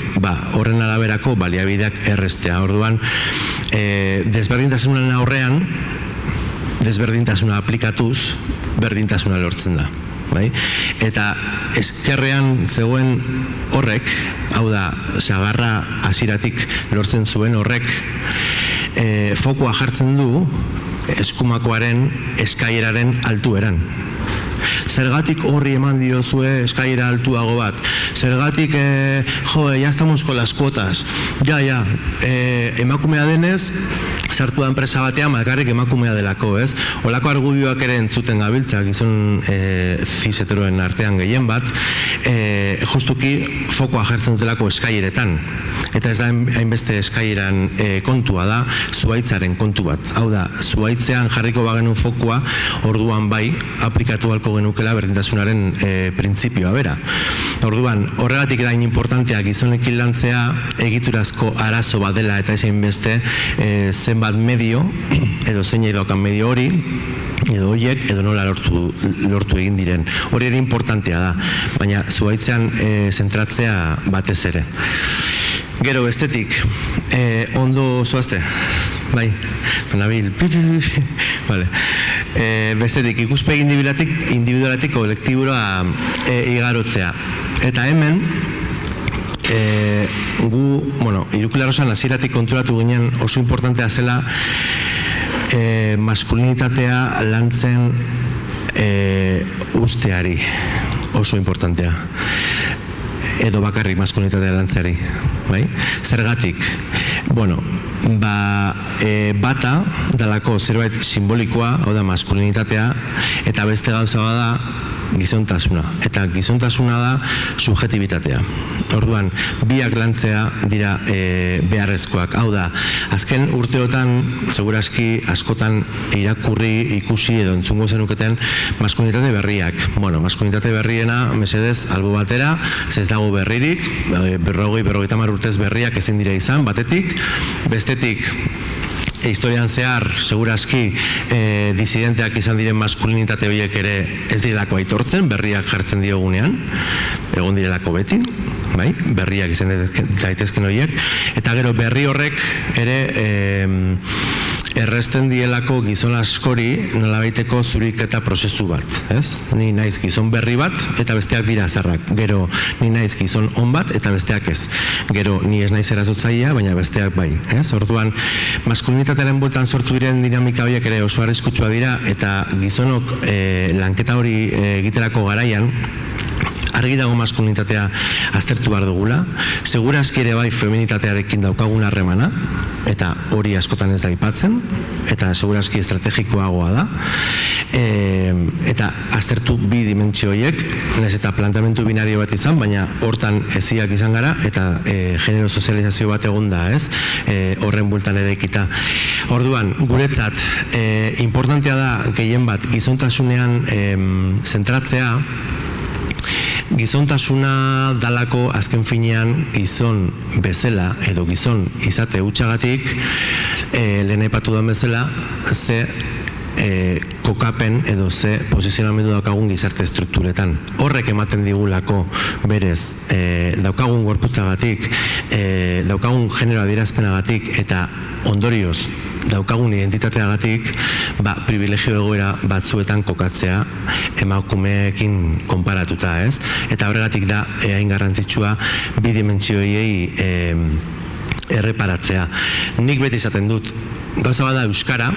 horren araberako baliabideak errestea. Orduan, desberdintasunen aurrean, desberdintasuna aplikatuz, berdintasuna lortzen da. Eta ezkerrean zegoen horrek, hau da, sagarra hasieratik lortzen zuen horrek, fokua jartzen du eskumakoaren eskaieraren altueran. Zergatik horri eman diozue eskaiera altuago bat? Zergatik, ya estamos con las cuotas. Emakumea denez, sartu da enpresa batean, bakarrik emakumea delako, ez? Olako argudioak ere entzuten gabiltza, gizon cis-heteroen artean gehien bat, justuki fokoa jartzen dutelako eskaileretan. Eta ez da hainbeste eskaieran kontua da, zuhaitzaren kontu bat. Hau da, zuhaitzean jarriko bagenu fokua, orduan bai, aplikatu halko genukela berdintasunaren printzipioa bera. Orduan, horregatik da importantea gizonekin lantzea egiturazko arazo bat dela eta ezein beste zenbat medio, edo zein edokan medio hori, edo horiek, edo nola lortu egin diren. Hori ere importantea da, baina zuhaitzean zentratzea batez ere. Gero, bestetik, ondo zoazte? Bai, nabil, vale. Bestetik, ikuspegi individualatik kolektibura igarotzea. Eta hemen, gu, irukularosan hasieratik konturatu ginen oso importantea zela maskulinitatea lantzen usteari, oso importantea. Edo bakarrik maskulinitatea lantzeari, bai? Zergatik, bata dalako zerbait simbolikoa, hau da maskulinitatea, eta beste gauza bada gizontasuna. Eta gizontasuna da subjetibitatea. Orduan, biak lantzea dira beharrezkoak. Hau da, azken urteotan, segurazki askotan irakurri, ikusi edo entzungo zenuketen maskulinitate berriak. Maskulinitate berriena, mesedez, albo batera, ez dago berririk, 50 urtez berriak ezin dira izan, batetik, bestetik, historian zehar, segurazki, disidenteak izan diren maskulinitate horiek ere ez direlako aitortzen, berriak jartzen diogunean, egon direlako beti, bai, berriak izan daitezken horiek, eta gero berri horrek ere erresten dielako gizon askori nolabaiteko zuriketa prozesu bat, ez? Ni naiz gizon berri bat eta besteak dira zarrak. Gero ni naiz gizon on bat eta besteak ez. Gero ni ez naiz erazotzailea, baina besteak bai, ez? Orduan maskulinitatearen bueltan sortu diren dinamika horiek ere oso arriskutsua dira eta gizonok lanketa hori egiterako garaian argi dago maskulinitatea aztertu behar dugula, segurazki ere bai feminitatearekin daukagun harremana, eta hori askotan ez da aipatzen, eta segurazki estrategikoagoa da, eta aztertu bi dimentsio horiek, nahiz eta planteamendu binario bat izan, baina hortan eziak izan gara, eta genero sozializazio bat egon da, ez? Horren bueltan ere ekita. Orduan, guretzat, importantea da gehien bat gizontasunean zentratzea, gizontasuna dalako azken finean gizon bezala edo gizon izate hutsagatik lehen aipatu den bezala ze kokapen edo ze posizionamendu daukagun gizarte estrukturetan. Horrek ematen digulako berez daukagun gorputzagatik, daukagun genero adierazpenagatik eta ondorioz daukagun identitateagatik privilegio egoera batzuetan kokatzea emakumeekin konparatuta, ez? Eta horregatik da hain garrantzitsua bi dimentsioiei erreparatzea. Nik beti izaten dut, gauza bada euskara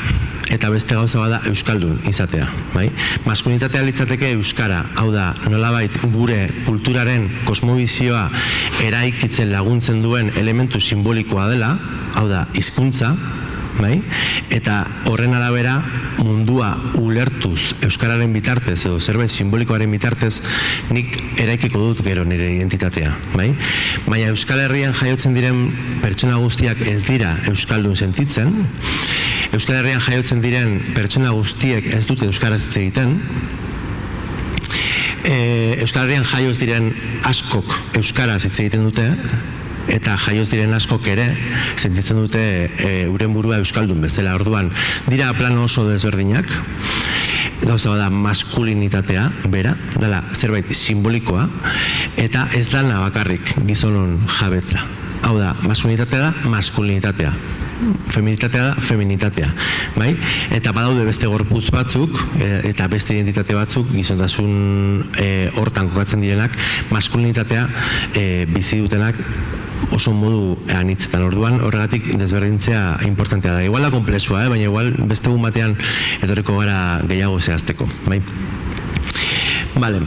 eta beste gauza bada euskaldun izatea, bai? Maskulinitatea litzateke euskara, hau da, nolabait gure kulturaren kosmobizioa eraikitzen laguntzen duen elementu simbolikoa dela, hau da, hizkuntza, bai? Eta horren arabera mundua ulertuz euskararen bitartez edo zerbait simbolikoaren bitartez nik eraikiko dut gero nire identitatea, bai? Baina Euskal Herrian jaiotzen diren pertsona guztiak ez dira euskaldun sentitzen, Euskal Herrian jaiotzen diren pertsona guztiek ez dute euskaraz hitz egiten, Euskal Herrian jaioz diren askok euskaraz hitz egiten dute, eta jaioz diren askok ere sentitzen dute euren burua euskaldun bezala. Orduan, dira plano oso desberdinak, gauza bada maskulinitatea bera, dela zerbait simbolikoa, eta ez dana bakarrik gizonon jabetza. Hau da, maskulinitatea da maskulinitatea. Feminitatea da feminitatea, bai? Eta badaude beste gorputz batzuk eta beste identitate batzuk gizontasun hortan kokatzen direnak, maskulinitatea bizi dutenak oso modu anitzetan. Orduan horregatik desberdintzea importantea da. Igual da komplexua, baina igual beste egun batean etorriko gara gehiago zehazteko, bai? Bale,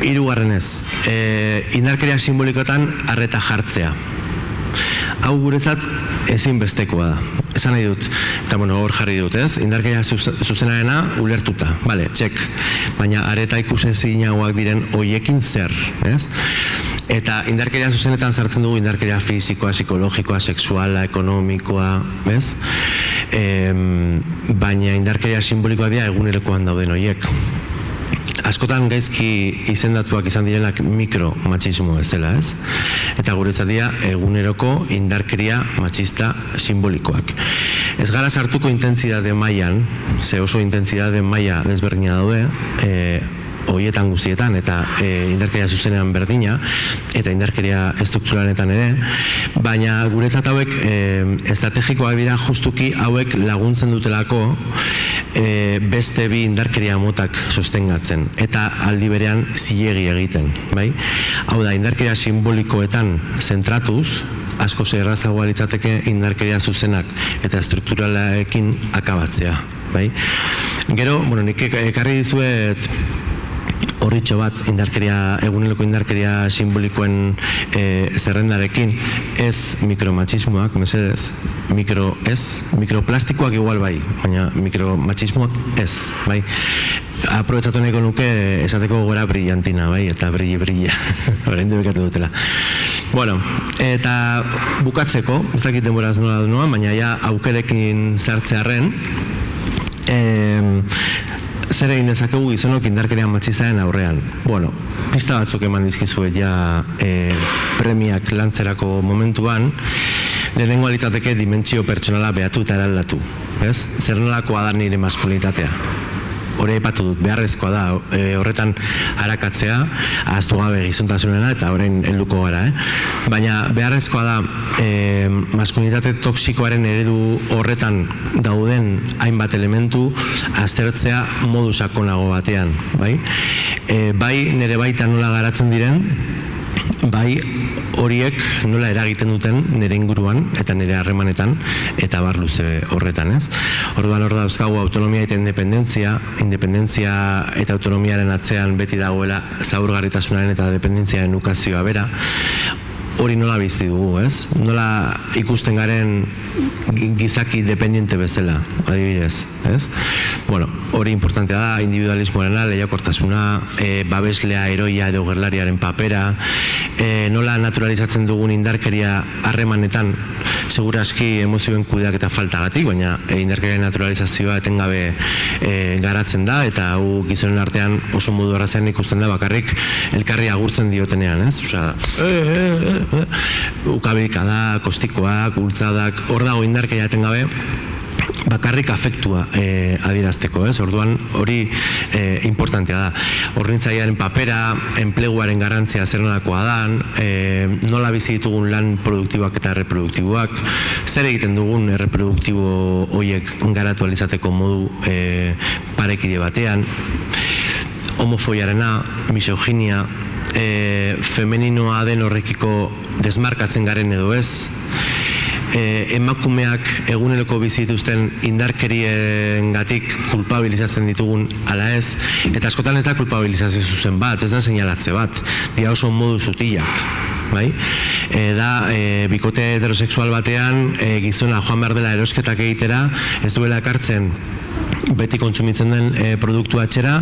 hirugarrenez, indarkeria simbolikoetan arreta jartzea. Hau guretzat ezinbestekoa da. Esan nahi dut, eta hor jarri dut, ez? Indarkeria zuzenarena ulertuta, bale, txek. Baina areta ikusezinagoak diren hoiekin zer, ez? Eta indarkeria zuzenetan sartzen dugu indarkeria fisikoa, psikologikoa, sexuala, ekonomikoa, ez? Baina indarkeria simbolikoa dira egunerokoan dauden hoiek. Askotan gaizki izendatuak izan direnak mikromatxismo bezala, ez? Eta guretzat dira eguneroko indarkeria matxista simbolikoak. Ez gara sartuko intentsitate mailan, ze oso intentsitate maila desberdina daude, hoietan guztietan, eta indarkeria zuzenean berdina, eta indarkeria estrukturaletan ere, baina guretzat hauek estrategikoak dira justuki hauek laguntzen dutelako beste bi indarkeria motak sostengatzen, eta aldi berean zilegi egiten, bai? Hau da, indarkeria simbolikoetan zentratuz, asko errazagoa litzateke indarkeria zuzenak eta strukturalekin akabatzea, bai? Gero, nik ekarri dizuet horritxo bat eguneroko indarkeria simbolikoen zerrendarekin, ez mikromatxismoak, mesedez, mikroplastikoak igual bai, baina mikromatxismoak ez, bai. Aprobetsatu nahiko nuke esateko gora brillantina, bai, eta brilla, orain bekatu dutela. Bueno, eta bukatzeko, ez dakit denboraz nola noa, baina ja aukerekin sartzearren, zer egin dezakegu gizonok indarkeria matxistaren aurrean. Bueno, pista batzuk eman dizkizuet ja premiak lantzerako momentuan, lehenengo litzateke dimentsio pertsonala behatu eta eraldatu, ez? Zer nolakoa da nire maskulinitatea? hori aipatu dut, beharrezkoa da horretan arakatzea, ahaztu gabe gizontasunena eta orain helduko gara, baina beharrezkoa da maskulinitate toxikoaren eredu horretan dauden hainbat elementu aztertzea modu sakonago batean, bai? Bai nire baita nola garatzen diren, bai horiek nola eragiten duten nire inguruan eta nire harremanetan eta bar luze horretan, ez? Orduan hor dauzkagu autonomia eta independentzia eta autonomiaren atzean beti dagoela zaurgarritasunaren eta dependentziaren ukazioa bera. Hori nola bizi dugu, ez? Nola ikusten garen gizaki dependiente bezala, adibidez, ez? Bueno, hori importantea da, individualismoarena, lehiakortasuna, babeslea, heroia edo gerlariaren papera, nola naturalizatzen dugun indarkeria harremanetan, seguraski emozioen kudeaketa faltagatik, baina indarkeria naturalizazioa etengabe garatzen da, eta hau gizonen artean oso modu errazean ikusten da bakarrik elkarri agurtzen diotenean, ez? Osea, ukabekada, kostikoak, bultzadak, hor dago indarkeria etengabe bakarrik afektua adierazteko, ez? Orduan hori importantea da. Hornitzailearen papera, enpleguaren garrantzia zer nolakoa dan, nola bizi ditugun lan produktiboak eta erreproduktiboak, zer egiten dugun erreproduktibo horiek garatu alizateko modu parekide batean, homofobiarena, misoginia, femeninoa den horrekiko desmarkatzen garen edo ez, emakumeak eguneroko bizi dituzten indarkeriengatik kulpabilizatzen ditugun ala ez, eta askotan ez da kulpabilizazio zuzen bat, ez da seinalatze bat, dira oso modu sutilak, bai? Da bikote heterosexual batean gizona joan behar dela erosketak egitera, ez duela ekartzen beti kontsumitzen den produktu atxera,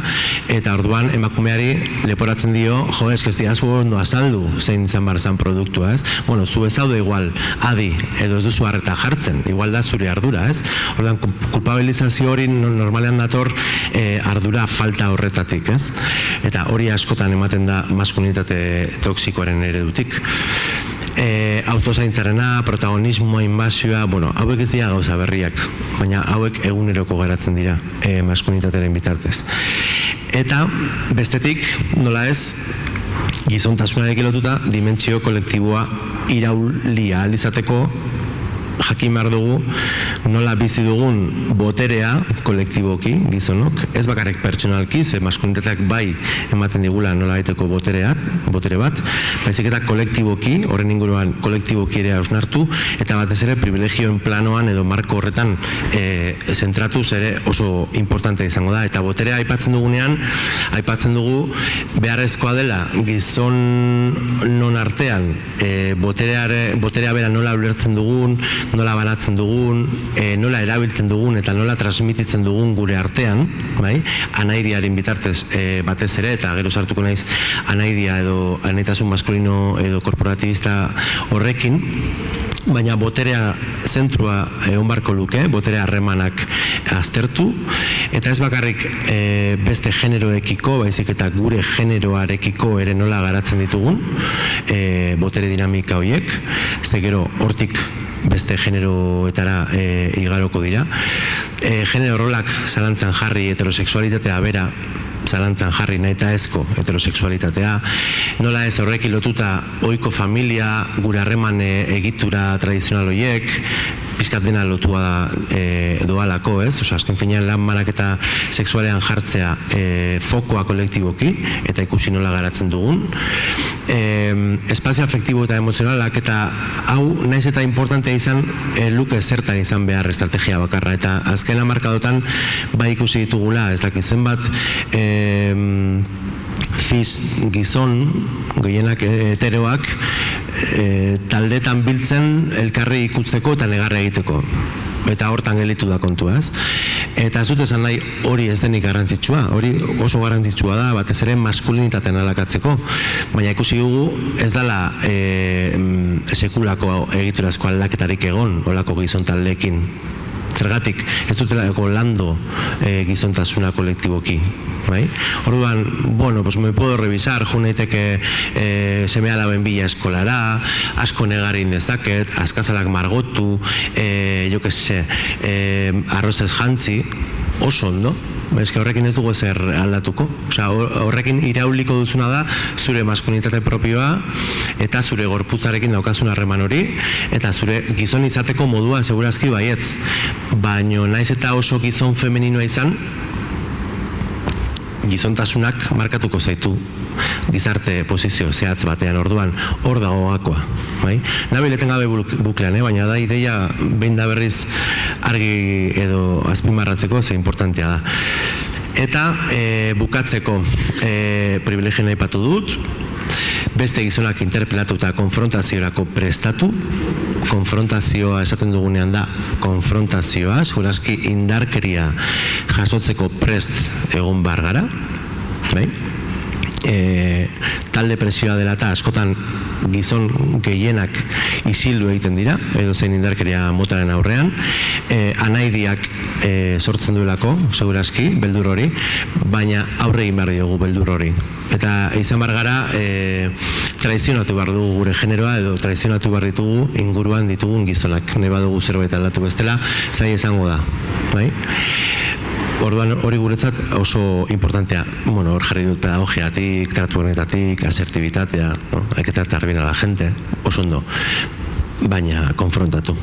eta orduan emakumeari leporatzen dio, jo, ez diazu ondo azaldu zein izan behar zan produktua, ez? Bueno, zu ez zaude igual adi, edo ez duzu harreta jartzen, igual da zure ardura, ez? Orduan, kulpabilizazio hori normalean dator ardura falta horretatik, ez? Eta hori askotan ematen da maskulinitate toxikoaren eredutik. Autozaintzarena, protagonismoa, inbasioa, bueno, hauek ez dira gauza berriak, baina hauek eguneroko geratzen dira maskulinitatearen bitartez. Eta bestetik, nola ez, gizontasunarekin lotuta dimentsio kolektiboa iraulia ahal izateko jakin behar dugu nola bizi dugun boterea kolektiboki, gizonok, ez bakarrik pertsonalki, ze maskulinitateak bai ematen digula nola baiteko botere bat, baizik eta kolektiboki, horren inguruan kolektiboki ere hausnartu, eta batez ere privilegioen planoan edo marko horretan zentratuz ere oso importante izango da, eta boterea aipatzen dugunean, aipatzen dugu beharrezkoa dela gizon non artean boterea bera nola ulertzen dugun, nola banatzen dugun, nola erabiltzen dugun eta nola transmititzen dugun gure artean, bai? Anaidiaren bitartez batez ere, eta gero sartuko naiz anaidia edo anaitasun maskulino edo korporatibista horrekin, baina boterea zentrua onbarko luke, boterea harremanak aztertu, eta ez bakarrik beste generoekiko, baizik eta gure generoarekiko ere nola garatzen ditugun botere dinamika horiek, ze gero hortik beste generoetara igaroko dira. Genero rolak zalantzan jarri heterosexualitatea bera, zalantzan jarri nahi eta ezko heterosexualitatea, nola ez horrekin lotuta ohiko familia, gure harreman egitura tradizional horiek, pizkat dena lotua doalako, ez? Osa, azken finean lan banaketa sexualean jartzea fokoa kolektiboki, eta ikusi nola garatzen dugun. Espazio afektibo eta emozionalak, eta hau, naiz eta importantea izan, luke zertan izan behar estrategia bakarra, eta azken hamarkadotan bai ikusi ditugula, ez dakit zenbat, gizon, gehienak heteroak, taldetan biltzen elkarri ikutzeko eta negarra egiteko. Eta hortan gelitu da kontua, ez? Eta ez dut esan nahi hori ez denik garrantzitsua, hori oso garrantzitsua da, batez ere maskulinitatean alakatzeko, baina ikusi dugu ez dela sekulako egiturazko aldaketarik egon, olako gizon taldeekin. Zergatik, ez dutelako lando gizontasuna kolektiboki, bai? Orduan, bueno, pues me puedo revisar, jo naiteke seme alaben bila eskolara, asko negarin dezaket, askazalak margotu, jo que se, arrozez jantzi, oso ondo, eske horrekin ez dugu ezer aldatuko. Osea, horrekin irauliko duzuna da zure maskulinitate propioa eta zure gorputzarekin daukazun harreman hori eta zure gizon izateko modua segurazki baietz. Baino naiz eta oso gizon femeninoa izan, gizontasunak markatuko zaitu gizarte posizio zehatz batean, orduan hor dago gakoa, bai? Nabil etengabe buklean, baina da ideia behin da berriz argi edo azpimarratzeko ze importantea da. Eta bukatzeko privilegioa aipatu dut, beste gizonak interpelatu eta konfrontaziorako prestatu. Konfrontazioa esaten dugunean da konfrontazioa, segurazki indarkeria jasotzeko prest egon bar gara, bai? Talde presioa dela eta askotan gizon gehienak isildu egiten dira, edo zein indarkeria motaren aurrean, anaidiak sortzen duelako, segurazki, beldur hori, baina aurre egin behar diogu beldur hori. Eta izan bar gara, traizionatu behar dugu gure generoa, edo traizionatu behar ditugu inguruan ditugun gizonak. Nahi badugu zerbait aldatu bestela, zai izango da, bai? Orduan hori guretzat oso importantea, hor jarri dut pedagogiatik, tratu honetatik, asertibitatea, hay que tratar bien a la gente, oso ondo, baina konfrontatu.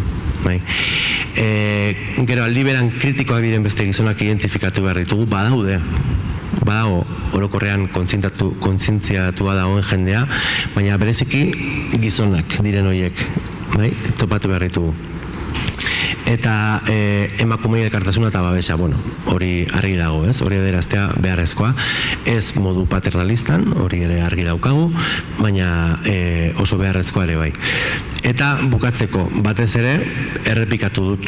Gero aldi beran kritikoak diren beste gizonak identifikatu behar ditugu, badago orokorrean kontzientziatua dagoen jendea, baina bereziki gizonak diren horiek, topatu behar ditugu. Eta emakumei elkartasuna eta babesa, hori argi dago, hori adieraztea beharrezkoa, ez modu paternalistan, hori ere argi daukagu, baina oso beharrezkoa ere bai. Eta bukatzeko, batez ere, errepikatu dut,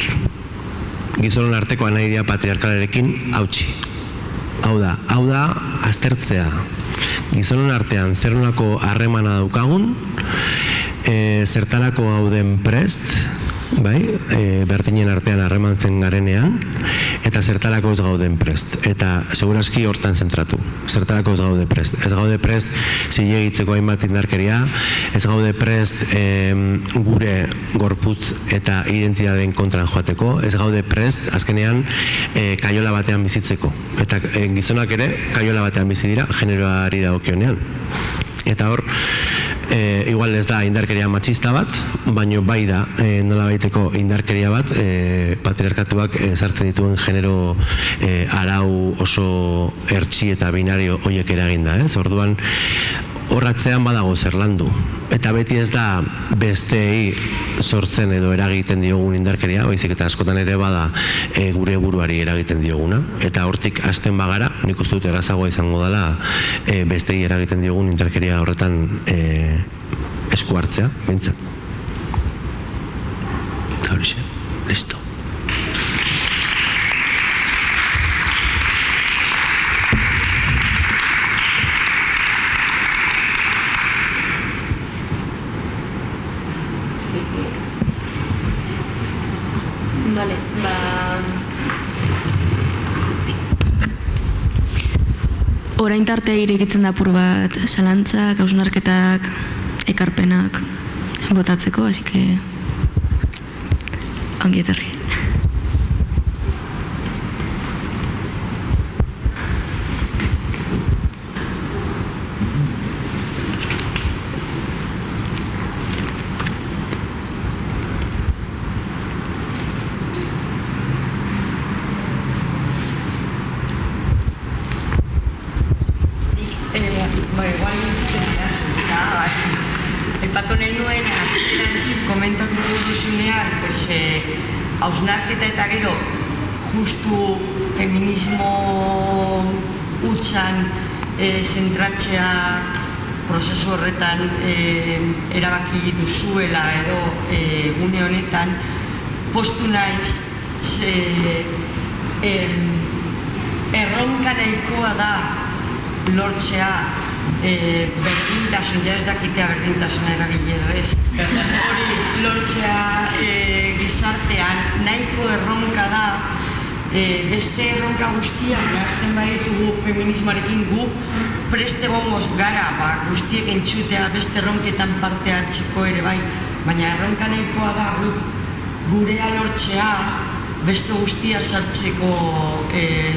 gizonon arteko anaidia patriarkalarekin hautsi. Hau da, aztertzea, gizonon artean zer nolako harremana daukagun, zertarako gauden prest, berdinen artean harremantzen garenean, eta zertarako ez gauden prest. Eta segurazki hortan zentratu, zertarako ez gaude prest. Ez gaude prest zilegitzeko hainbat indarkeria, ez gaude prest gure gorputz eta identitateen kontran joateko, ez gaude prest azkenean kaiola batean bizitzeko. Eta gizonak ere kaiola batean bizi dira generoari dagokionean. Eta hor, igual ez da indarkeria matxista bat, baino bai da nola baiteko indarkeria bat patriarkatuak sartzen dituen genero arau oso ertsi eta binario horiek eraginda, ez? Orduan, horratzean badago zer landu. Eta beti ez da besteei sortzen edo eragiten diogun indarkeria, baizik eta askotan ere bada gure buruari eragiten dioguna. Eta hortik hasten bagara, nik uste dut errazagoa izango dela besteei eragiten diogun indarkeria horretan esku hartzea, bintzat. Eta horixe, listo. Vale, orain tartea irekitzen da apur bat zalantzak, hausnarketak, ekarpenak botatzeko, así que ongi etorri. Aipatu nahi nuen, hasieran komentatu duzunean, hausnarketa eta gero justu feminismo hutsan zentratzea prozesu horretan erabaki duzuela edo gune honetan postu naiz erronka nahikoa da lortzea berdintasun, ja ez dakitea berdintasuna eragile edo ez. Hori lortzea gizartean nahiko erronka da, beste erronka guztiak nahazten baditugu feminismoarekin gu preste gongoz gara, guztiek entzutea beste erronketan parte hartzeko ere bai, baina erronka nahikoa da gurea lortzea beste guztia sartzeko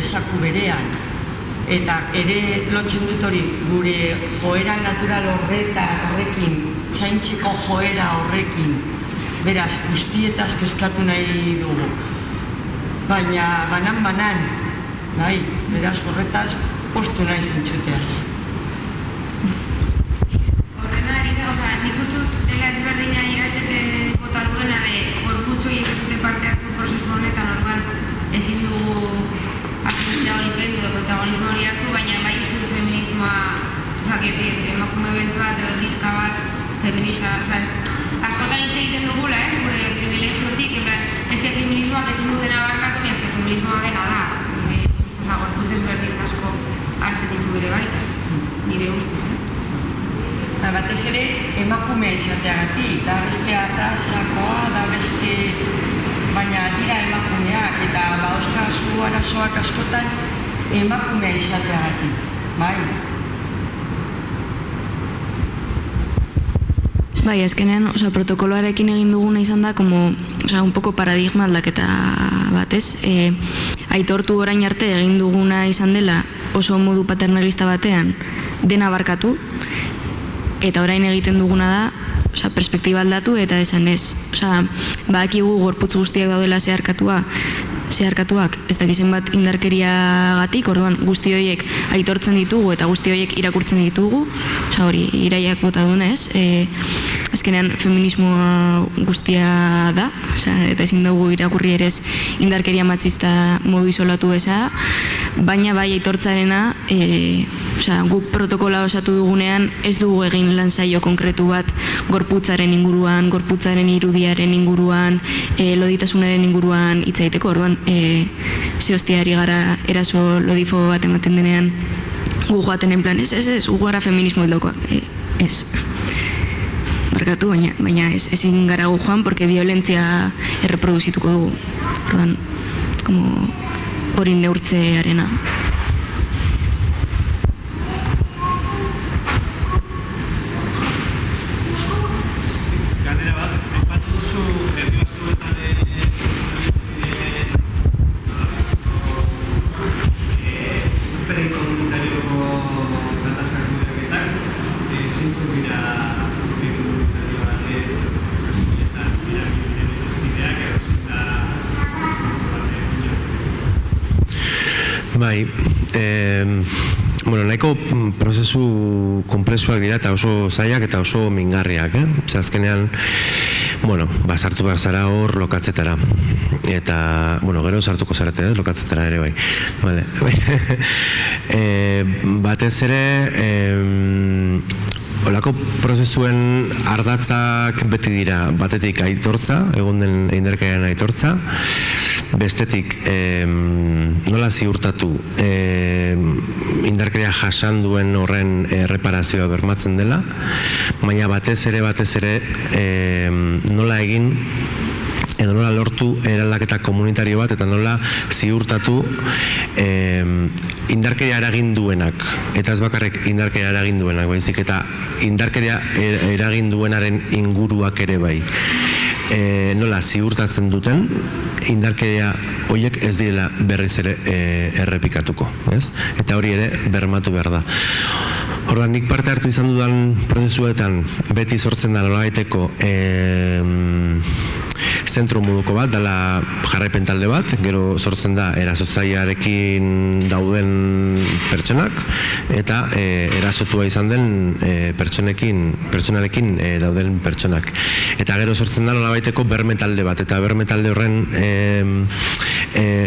zaku berean. Eta ere lotzen dut hori gure joera natural horrekin, zaintzeko joera horrekin, beraz, guztietaz kezkatu nahi dugu. Baina banan, bai, beraz, horretaz postu nahi zentzuteaz. Horrena harina, nik uste dut dela ezberdina iratzete bota duena de gorputzu egiten parte hartu prozesu honetan, orduan ezin dugu agentzia hori kendu edo protagonismo hori hartu, baina bai uste dut feminismoa, emakume bentzat edo diska bat feminista da, askotan hitz egiten dugula, gure privilegiotik, eske feminismoak ezin du dena abarkatu, eske feminismoa dena da, gorputz ezberdin asko hartzen ditu bere baita, nire ustez, Batez ere, emakumea izateagatik, da bestea da sakoa, da beste, baina dira emakumeak, eta bauzkazu arazoak askotan emakumea izateagatik, bai? Bai, azkenean, protokoloarekin egin duguna izan da, un poco paradigma aldaketa batez. Aitortu orain arte egin duguna izan dela oso modu paternalista batean dena barkatu, eta orain egiten duguna da, perspektiba aldatu eta esan ez. Badakigu gorputz guztiak daudela zeharkatuak, ez dakizen bat indarkeriagatik, orduan guzti horiek aitortzen ditugu eta guzti horiek irakurtzen ditugu, hori iraiak bota dunez, azkenean feminismo guztia da, eta ezin dugu irakurri ere indarkeria matxista modu isolatu eza, baina bai aitortzarena, guk protokola osatu dugunean ez dugu egin lan saio konkretu bat gorputzaren inguruan, gorputzaren irudiaren inguruan, loditasunaren inguruan hitz egiteko, orduan ze hostiari gara eraso lodifo bat ematen denean gu joaten en plan, ez, gu gara feminismo heldokoak, ez. Barkatu, baina ezin gara gu joan, porque violentzia erreproduzituko dugu. Orduan, hori neurtzearena. Bai, nahiko prozesu konplexuak dira eta oso zailak eta oso mingarriak, azkenean, sartu behar zara hor lokatzetara. Eta, gero sartuko zarete, lokatzetara ere bai. Batez ere, olako prozesuen ardatzak beti dira, batetik aitortza, egon den indarkeriaren aitortza, bestetik nola ziurtatu indarkeria jasan duen horren erreparazioa bermatzen dela, baina batez ere nola egin edo nola lortu eraldaketa komunitario bat eta nola ziurtatu indarkeria eragin duenak, eta ez bakarrik indarkeria eragin duenak, baizik eta indarkeria eragin duenaren inguruak ere bai. Nola ziurtatzen duten indarkeria horiek ez direla berriz ere errepikatuko, ez? Eta hori ere bermatu behar da. Orduan, nik parte hartu izan dudan prozesuetan beti sortzen da nolabaiteko zentro moduko bat, dela jarraipen talde bat, gero sortzen da erasotzailearekin dauden pertsonak eta erasotua izan den pertsonarekin dauden pertsonak. Eta gero sortzen da nolabaiteko berme talde bat, eta berme talde horren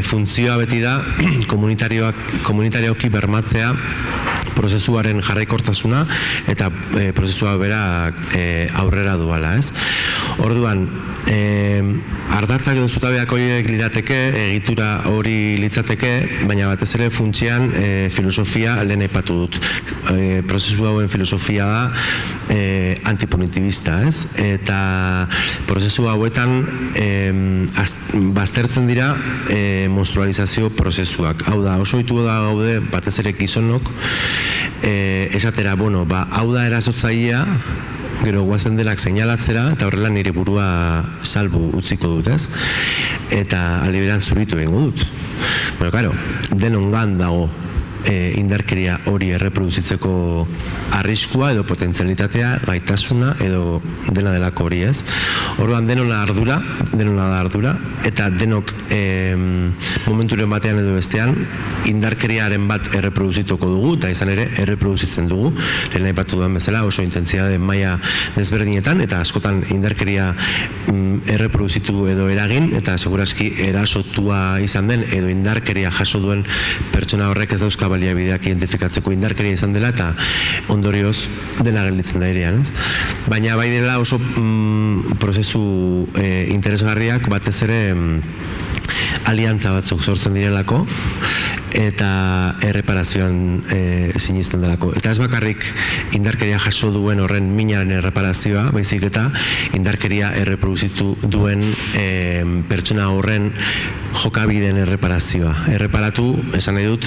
funtzioa beti da komunitarioki bermatzea prozesuaren jarraikortasuna eta prozesua bera aurrera duala, ez? Orduan, ardatzak edo zutabeak horiek lirateke, egitura hori litzateke, baina batez ere funtsian filosofia lehen aipatu dut. Prozesu hauen filosofia da antipunitibista, ez? Eta prozesu hauetan baztertzen dira monstrualizazio prozesuak. Hau da, oso hitu da gaude batez ere gizonok, esatera, hau da erasotzailea, gero guazen denak seinalatzera, eta horrela nire burua salbu utziko dut, ez? Eta aliberan zuritu egingo dut. Bueno, claro, denongan dago indarkeria hori erreproduzitzeko arriskua edo potentzialitatea, gaitasuna edo dena delako hori, ez? Orduan denona da ardura, eta denok momenturen batean edo bestean indarkeriaren bat erreproduzituko dugu, eta izan ere erreproduzitzen dugu, lehen aipatu duan bezala oso intentsitate maila desberdinetan, eta askotan indarkeria erreproduzitu edo eragin, eta segurazki erasotua izan den edo indarkeria jaso duen pertsona horrek ez dauzka baliabideak identifikatzeko indarkeria izan dela, eta ondorioz dena gelditzen da irean, ez? Baina bai dela oso prozesu interesgarriak batez ere aliantza batzuk sortzen direlako eta erreparazioan sinisten delako. Eta ez bakarrik indarkeria jaso duen horren minaren erreparazioa, baizik eta indarkeria erreproduzitu duen pertsona horren jokabideen erreparazioa. Erreparatu, esan nahi dut,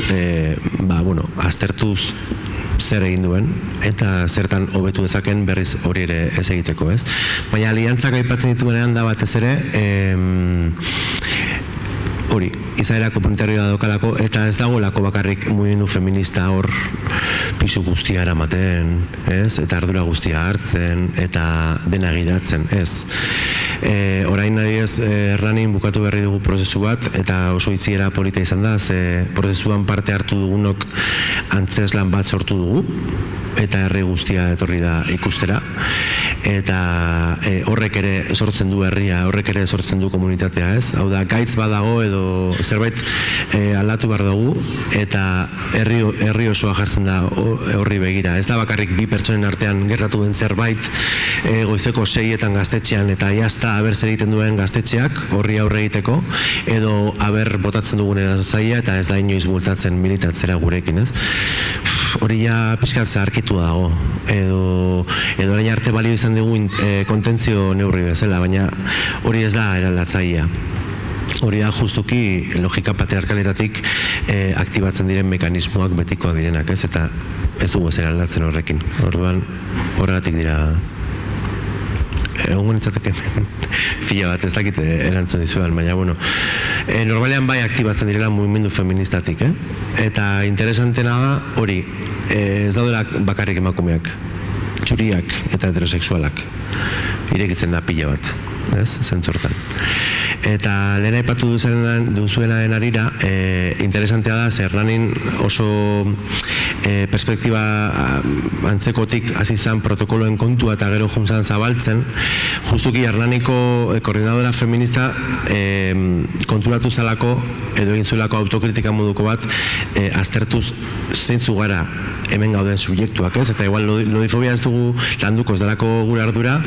aztertuz zer egin duen, eta zertan hobetu dezaken berriz hori ere ez egiteko, ez? Baina aliantzak aipatzen dituenean da batez ere, hori, izaera komunitarioa daukalako, eta ez dagoelako bakarrik mugimendu feminista hor pisu guztia eramaten, ez? Eta ardura guztia hartzen, eta dena gidatzen, ez? Orain nahi ez, Erranin bukatu berri dugu prozesu bat, eta oso itziera polita izan da, ze prozesuan parte hartu dugunok antzeslan bat sortu dugu, eta herri guztia etorri da ikustera, eta horrek ere sortzen du herria, horrek ere sortzen du komunitatea, ez? Hau da, gaitz badago edo zerbait aldatu behar dugu, eta herri osoa jartzen da horri begira. Ez da bakarrik bi pertsonen artean gertatu den zerbait, goizeko 6etan gaztetxean, eta jazta aber zer egiten duen gaztetxeak horri aurre egiteko, edo aber botatzen dugun erasotzailea, eta ez da inoiz bultatzen militatzera gurekin, ez? Hori ja pixkat zaharkitua dago, edo orain arte balio izan dugu kontentzio neurri bezala, baina hori ez da eraldatzailea. Hori da justuki logika patriarkaletatik aktibatzen diren mekanismoak betikoak direnak, ez? Eta ez dugu ez eraldatzen horrekin. Orduan, horregatik dira egongo nintzateke pila bat ez dakit erantzun dizudan, baina normalean bai aktibatzen direla mugimendu feministatik, eta interesantena da hori, ez daudela bakarrik emakumeak, txuriak eta heterosexualak, irekitzen da pila bat, ez, zentzortan. Eta lehen aipatu duzuenaren arira, interesantea da, Erranin oso perspektiba antzekotik hasi izan protokoloen kontua eta gero juntzan zabaltzen, justuki Hernaniko koordinadora feminista konturatu zalako, edo egin zuelako autokritika moduko bat, aztertuz zeintzu gara hemen gauden subjektuak, ez? Eta igual lodifobia ez dugu landuko ez delako gure ardura,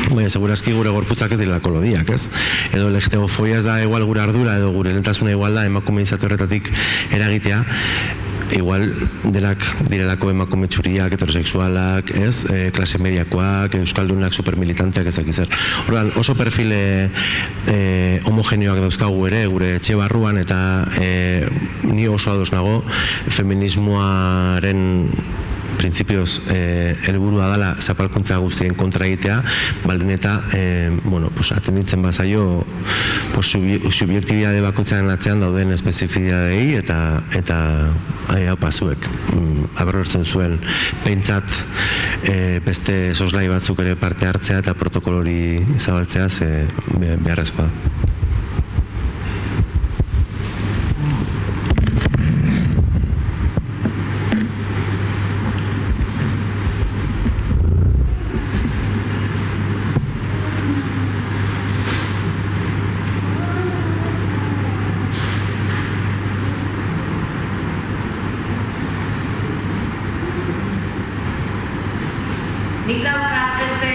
baina segurazki gure gorputzak ez direlako lodiak, ez? Edo LGTBofobia ez da igual gure ardura, edo gure lehentasuna igual da emakume izate horretatik eragitea, igual denak direlako emakume txuriak, heterosexualak, ez? Klase mediakoak, euskaldunak, supermilitanteak ezakizer. Orduan, oso perfil homogeneoak dauzkagu ere, gure etxe barruan, eta ni oso ados nago feminismoaren printzipioz helburua dela zapalkuntza guztien kontra egitea, baldin eta atenditzen bazaio subjektibitate bakoitzaren atzean dauden espezifidadei eta haupazuek aberrortzen zuen behintzat beste soslai batzuk ere parte hartzea eta protokolori zabaltzea beharrezkoa da. Nik daukat beste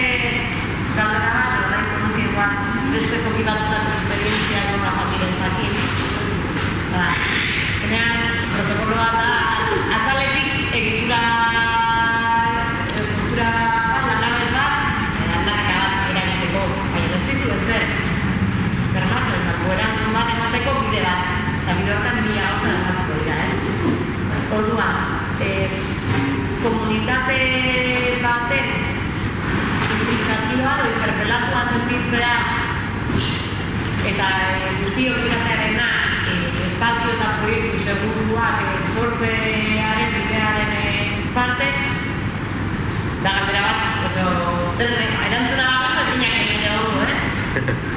galdera bat, orain komunikekoan, beste toki batzutako esperientzia gona jatiren jakin. Zenean, protokoloa da, azaletik egitura estruktura bat, lanabez bat, aldaketa bat eragiteko, baina ez dizu ezer. Bermatzen, zako erantzun bat emateko bide bat, eta bide horretan mila gauza emateko dira, ez? Orduan, komunitate baten izatea, eta guztiok izatearena, espazio eta proiektu seguruak sortzearen bidearen parte, da galdera bat, erantzuna bat, ezinak egin egon, ez?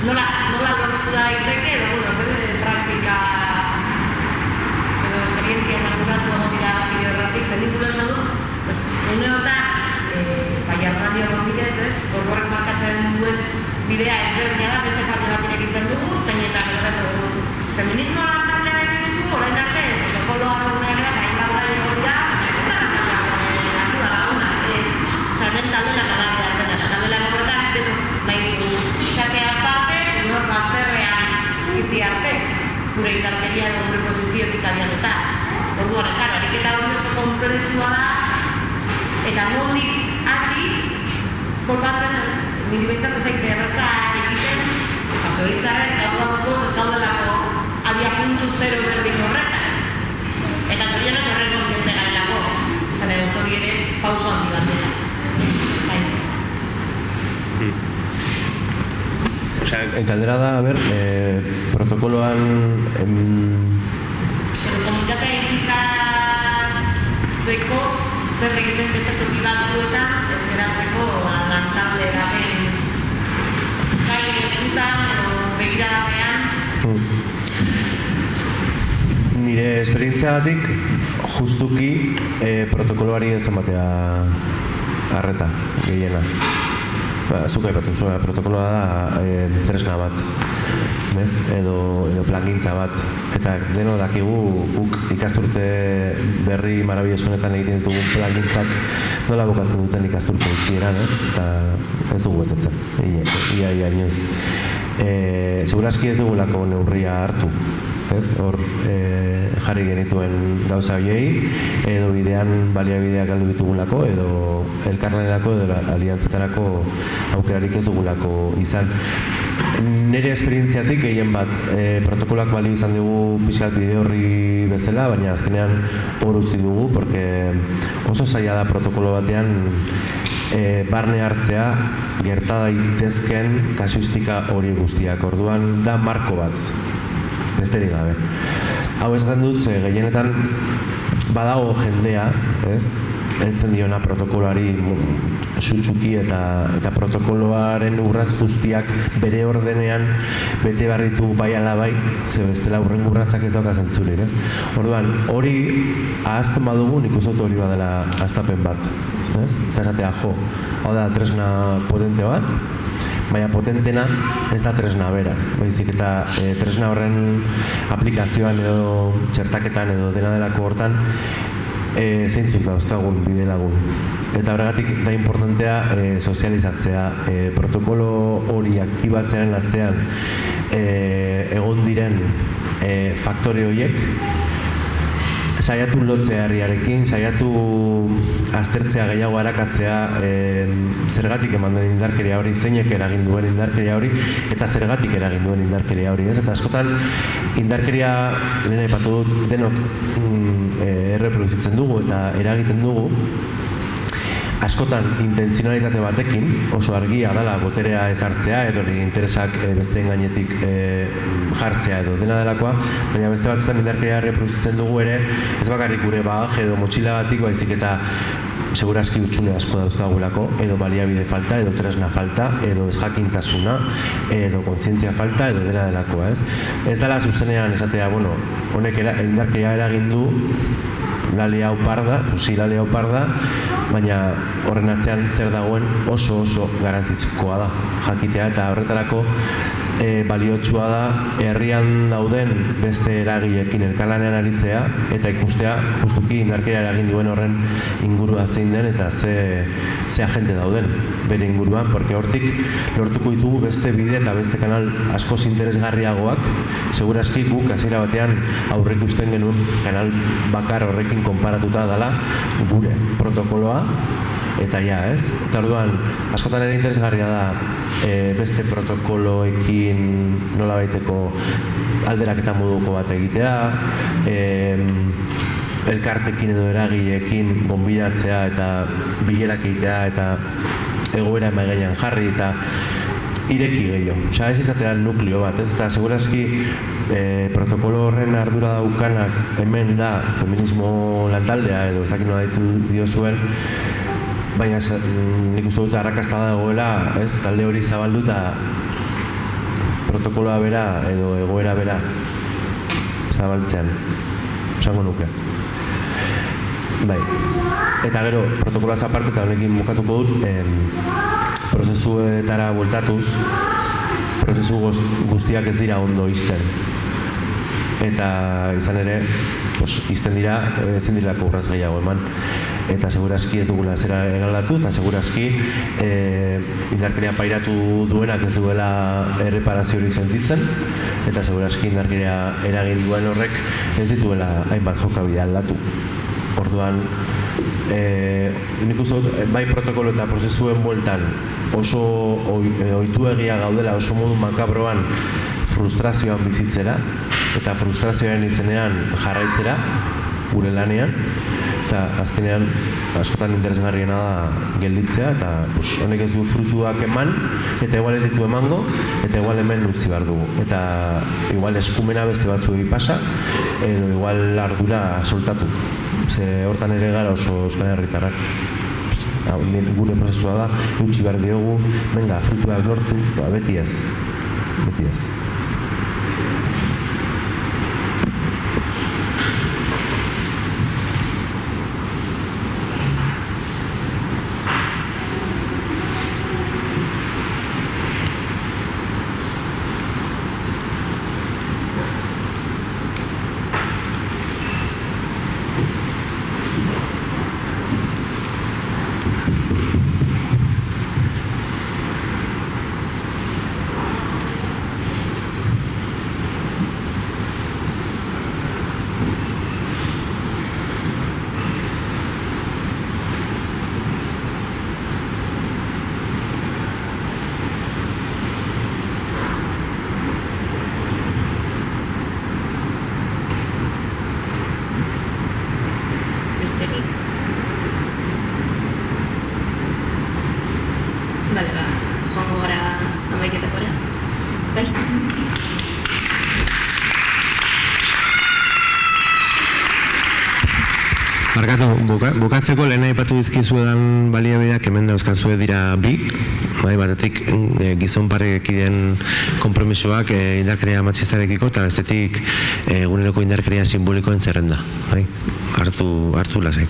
Nola lortu daiteke, edo, zer praktika edo esperientzia zanguratzu dago dira bideo erratik, zen ikusten du, uneotan, bai arradio bidez, ez? Gorborrek markatzen duen bidea ezberdina da, beste fase bat irekitzen dugu, zeinetan feminismo taldea egiztu, orain arte, protokoloa egunak eta hainbat gai egon dira, baina ez da taldea natura laguna, hemen talde lan behar dena, talde lan horretan, nahi dugu izatea parte, inor bazterrean itzi arte, gure indarkeria edo gure posizioetik abiatuta. Orduan, karo, ariketa hori oso konplexua da, eta nondik hasi, kolbatzen ez, niri behintzat ezaik erraza egiten, zoritxarrez, ez daudelako abiapuntu zero berdin horretan. Eta zorionez horren kontziente garelako, zan egotori ere pauso handi bat dela. Galdera da, protokoloan... Komunitatea implikatzeko zer egiten beste toki batzuetan, ez geratzeko lantalde baten gai ezutan edo begiradapean. Nire esperientziagatik, justuki protokoloari ez ematea arreta, gehiena. Zuk aipatu, protokoloa da tresna bat, edo plangintza bat. Eta deno dakigu guk ikasturte berri marabillosunetan egiten ditugun plangintzak nola bokatzen duten ikasturte itxieran, eta ez dugu betetzen, ia inoiz. Seguraski ez dugulako neurria hartu, hor jarri genituen gauza horiei, edo bidean baliabideak galdu ditugulako, edo elkarlanerako edo aliantzetarako aukerarik ez dugulako izan. Nire esperientziatik gehien bat protokoloak balio izan dugu pixkat bide horri bezala, baina azkenean hor utzi dugu, porque oso zaila da protokolo batean barne hartzea gerta daitezken kasuistika hori guztiak. Orduan da marko bat, besterik gabe. Hau esaten dut, gehienetan badago jendea, heltzen diona protokoloari sutsuki eta protokoloaren urratz guztiak bere ordenean bete barritu bai ala bai, ze bestela hurrengo urratsak ez dauka zentzurik, ez? Orduan, hori ahazten badugu, nik uste dut hori badela ahaztapen bat, ez? Eta esatea, hau da tresna potente bat, baina potentena ez da tresna bera, baizik eta tresna horren aplikazioan edo txertaketan edo dena delako hortan zeintzuk dauzkagun bide lagun. Eta horregatik da importantea sozializatzea, protokolo hori aktibatzearen atzean egon diren faktore horiek, saiatu lotzea herriarekin, saiatu aztertzea gehiago arakatzea zergatik eman den indarkeria hori, zeinek eragin duen indarkeria hori, eta zergatik eragin duen indarkeria hori, ez? Eta askotan indarkeria, lehen aipatu dut, denok erreproduzitzen dugu eta eragiten dugu, askotan intentzionalitate batekin, oso argia dela boterea ezartzea edo interesak besteen gainetik jartzea edo dena delakoa, baina beste batzutan indarkeria erreproduzitzen dugu ere, ez bakarrik gure bagaje edo motxilagatik, baizik eta seguraski utxune asko dauzkagulako, edo baliabide falta, edo tresna falta, edo ezjakintasuna, edo kontzientzia falta, edo dena delakoa, ez? Ez dela zuzenean esatea, honek indarkeria eragin du, lale hau parda, baina horren atzean zer dagoen oso garrantzitsukoa da jakitea, eta horretarako baliotsua da herrian dauden beste eragileekin elkarlanean aritzea eta ikustea justuki indarkeria eragin duen horren ingurua zein den eta ze agente dauden bere inguruan, porque hortik lortuko ditugu beste bide eta beste kanal askoz interesgarriagoak, seguraski guk hasiera batean aurreikusten genuen kanal bakar horrekin konparatuta dela gure protokoloa, eta ez? Eta orduan, askotan ere interesgarria da beste protokoloekin nolabaiteko alderaketa moduko bat egitea, elkartekin edo eragileekin gonbidatzea eta bilerak egitea eta egoera maigainan jarri eta ireki gehiago. Osea, ez izatea nukleo bat, ez? Eta segurazki protokolo horren ardura daukanak hemen da feminismo lantaldea edo ez dakit nola diozuen, baina nik uste dut arrakasta dagoela, ez? Talde hori zabaldu eta protokoloa bera edo egoera bera zabaltzean, esango nuke. Bai. Eta gero, protokoloaz aparte eta honekin bukatuko dut, prozesuetara bueltatuz, prozesu guztiak ez dira ondo izten. Eta izan ere, izten dira, ezin direlako urrats gehiago eman. Eta segurazki ez dugula zera egaldatu, eta segurazki indarkeria pairatu duenak ez duela erreparaziorik sentitzen, eta segurazki indarkeria eragin duen horrek ez dituela hainbat jokabidea aldatu. Orduan, nik uste dut, bai protokolo eta prozesuen bueltan oso ohituegia gaudela, oso modu makabroan frustrazioan bizitzera, eta frustrazioaren izenean jarraitzera, gure lanean, eta azkenean askotan interesgarriena da gelditzea, eta honek ez du frutuak eman, eta igual ez ditu emango, eta igual hemen utzi behar dugu. Eta igual eskumena beste batzuei pasa, edo igual ardura soltatu. Ze hortan ere gara oso Euskal Herritarrak. Gure prozesua da, eutsi behar diogu, venga, frutuak lortu, beti ez. Beti ez. Bukatzeko lehen aipatu dizkizuedan baliabideak hemen dauzkazue dira bi, batetik gizon parekideen konpromisoak indarkeria matxistarekiko eta bestetik eguneroko indarkeria simbolikoen zerrenda. Hartu lasai.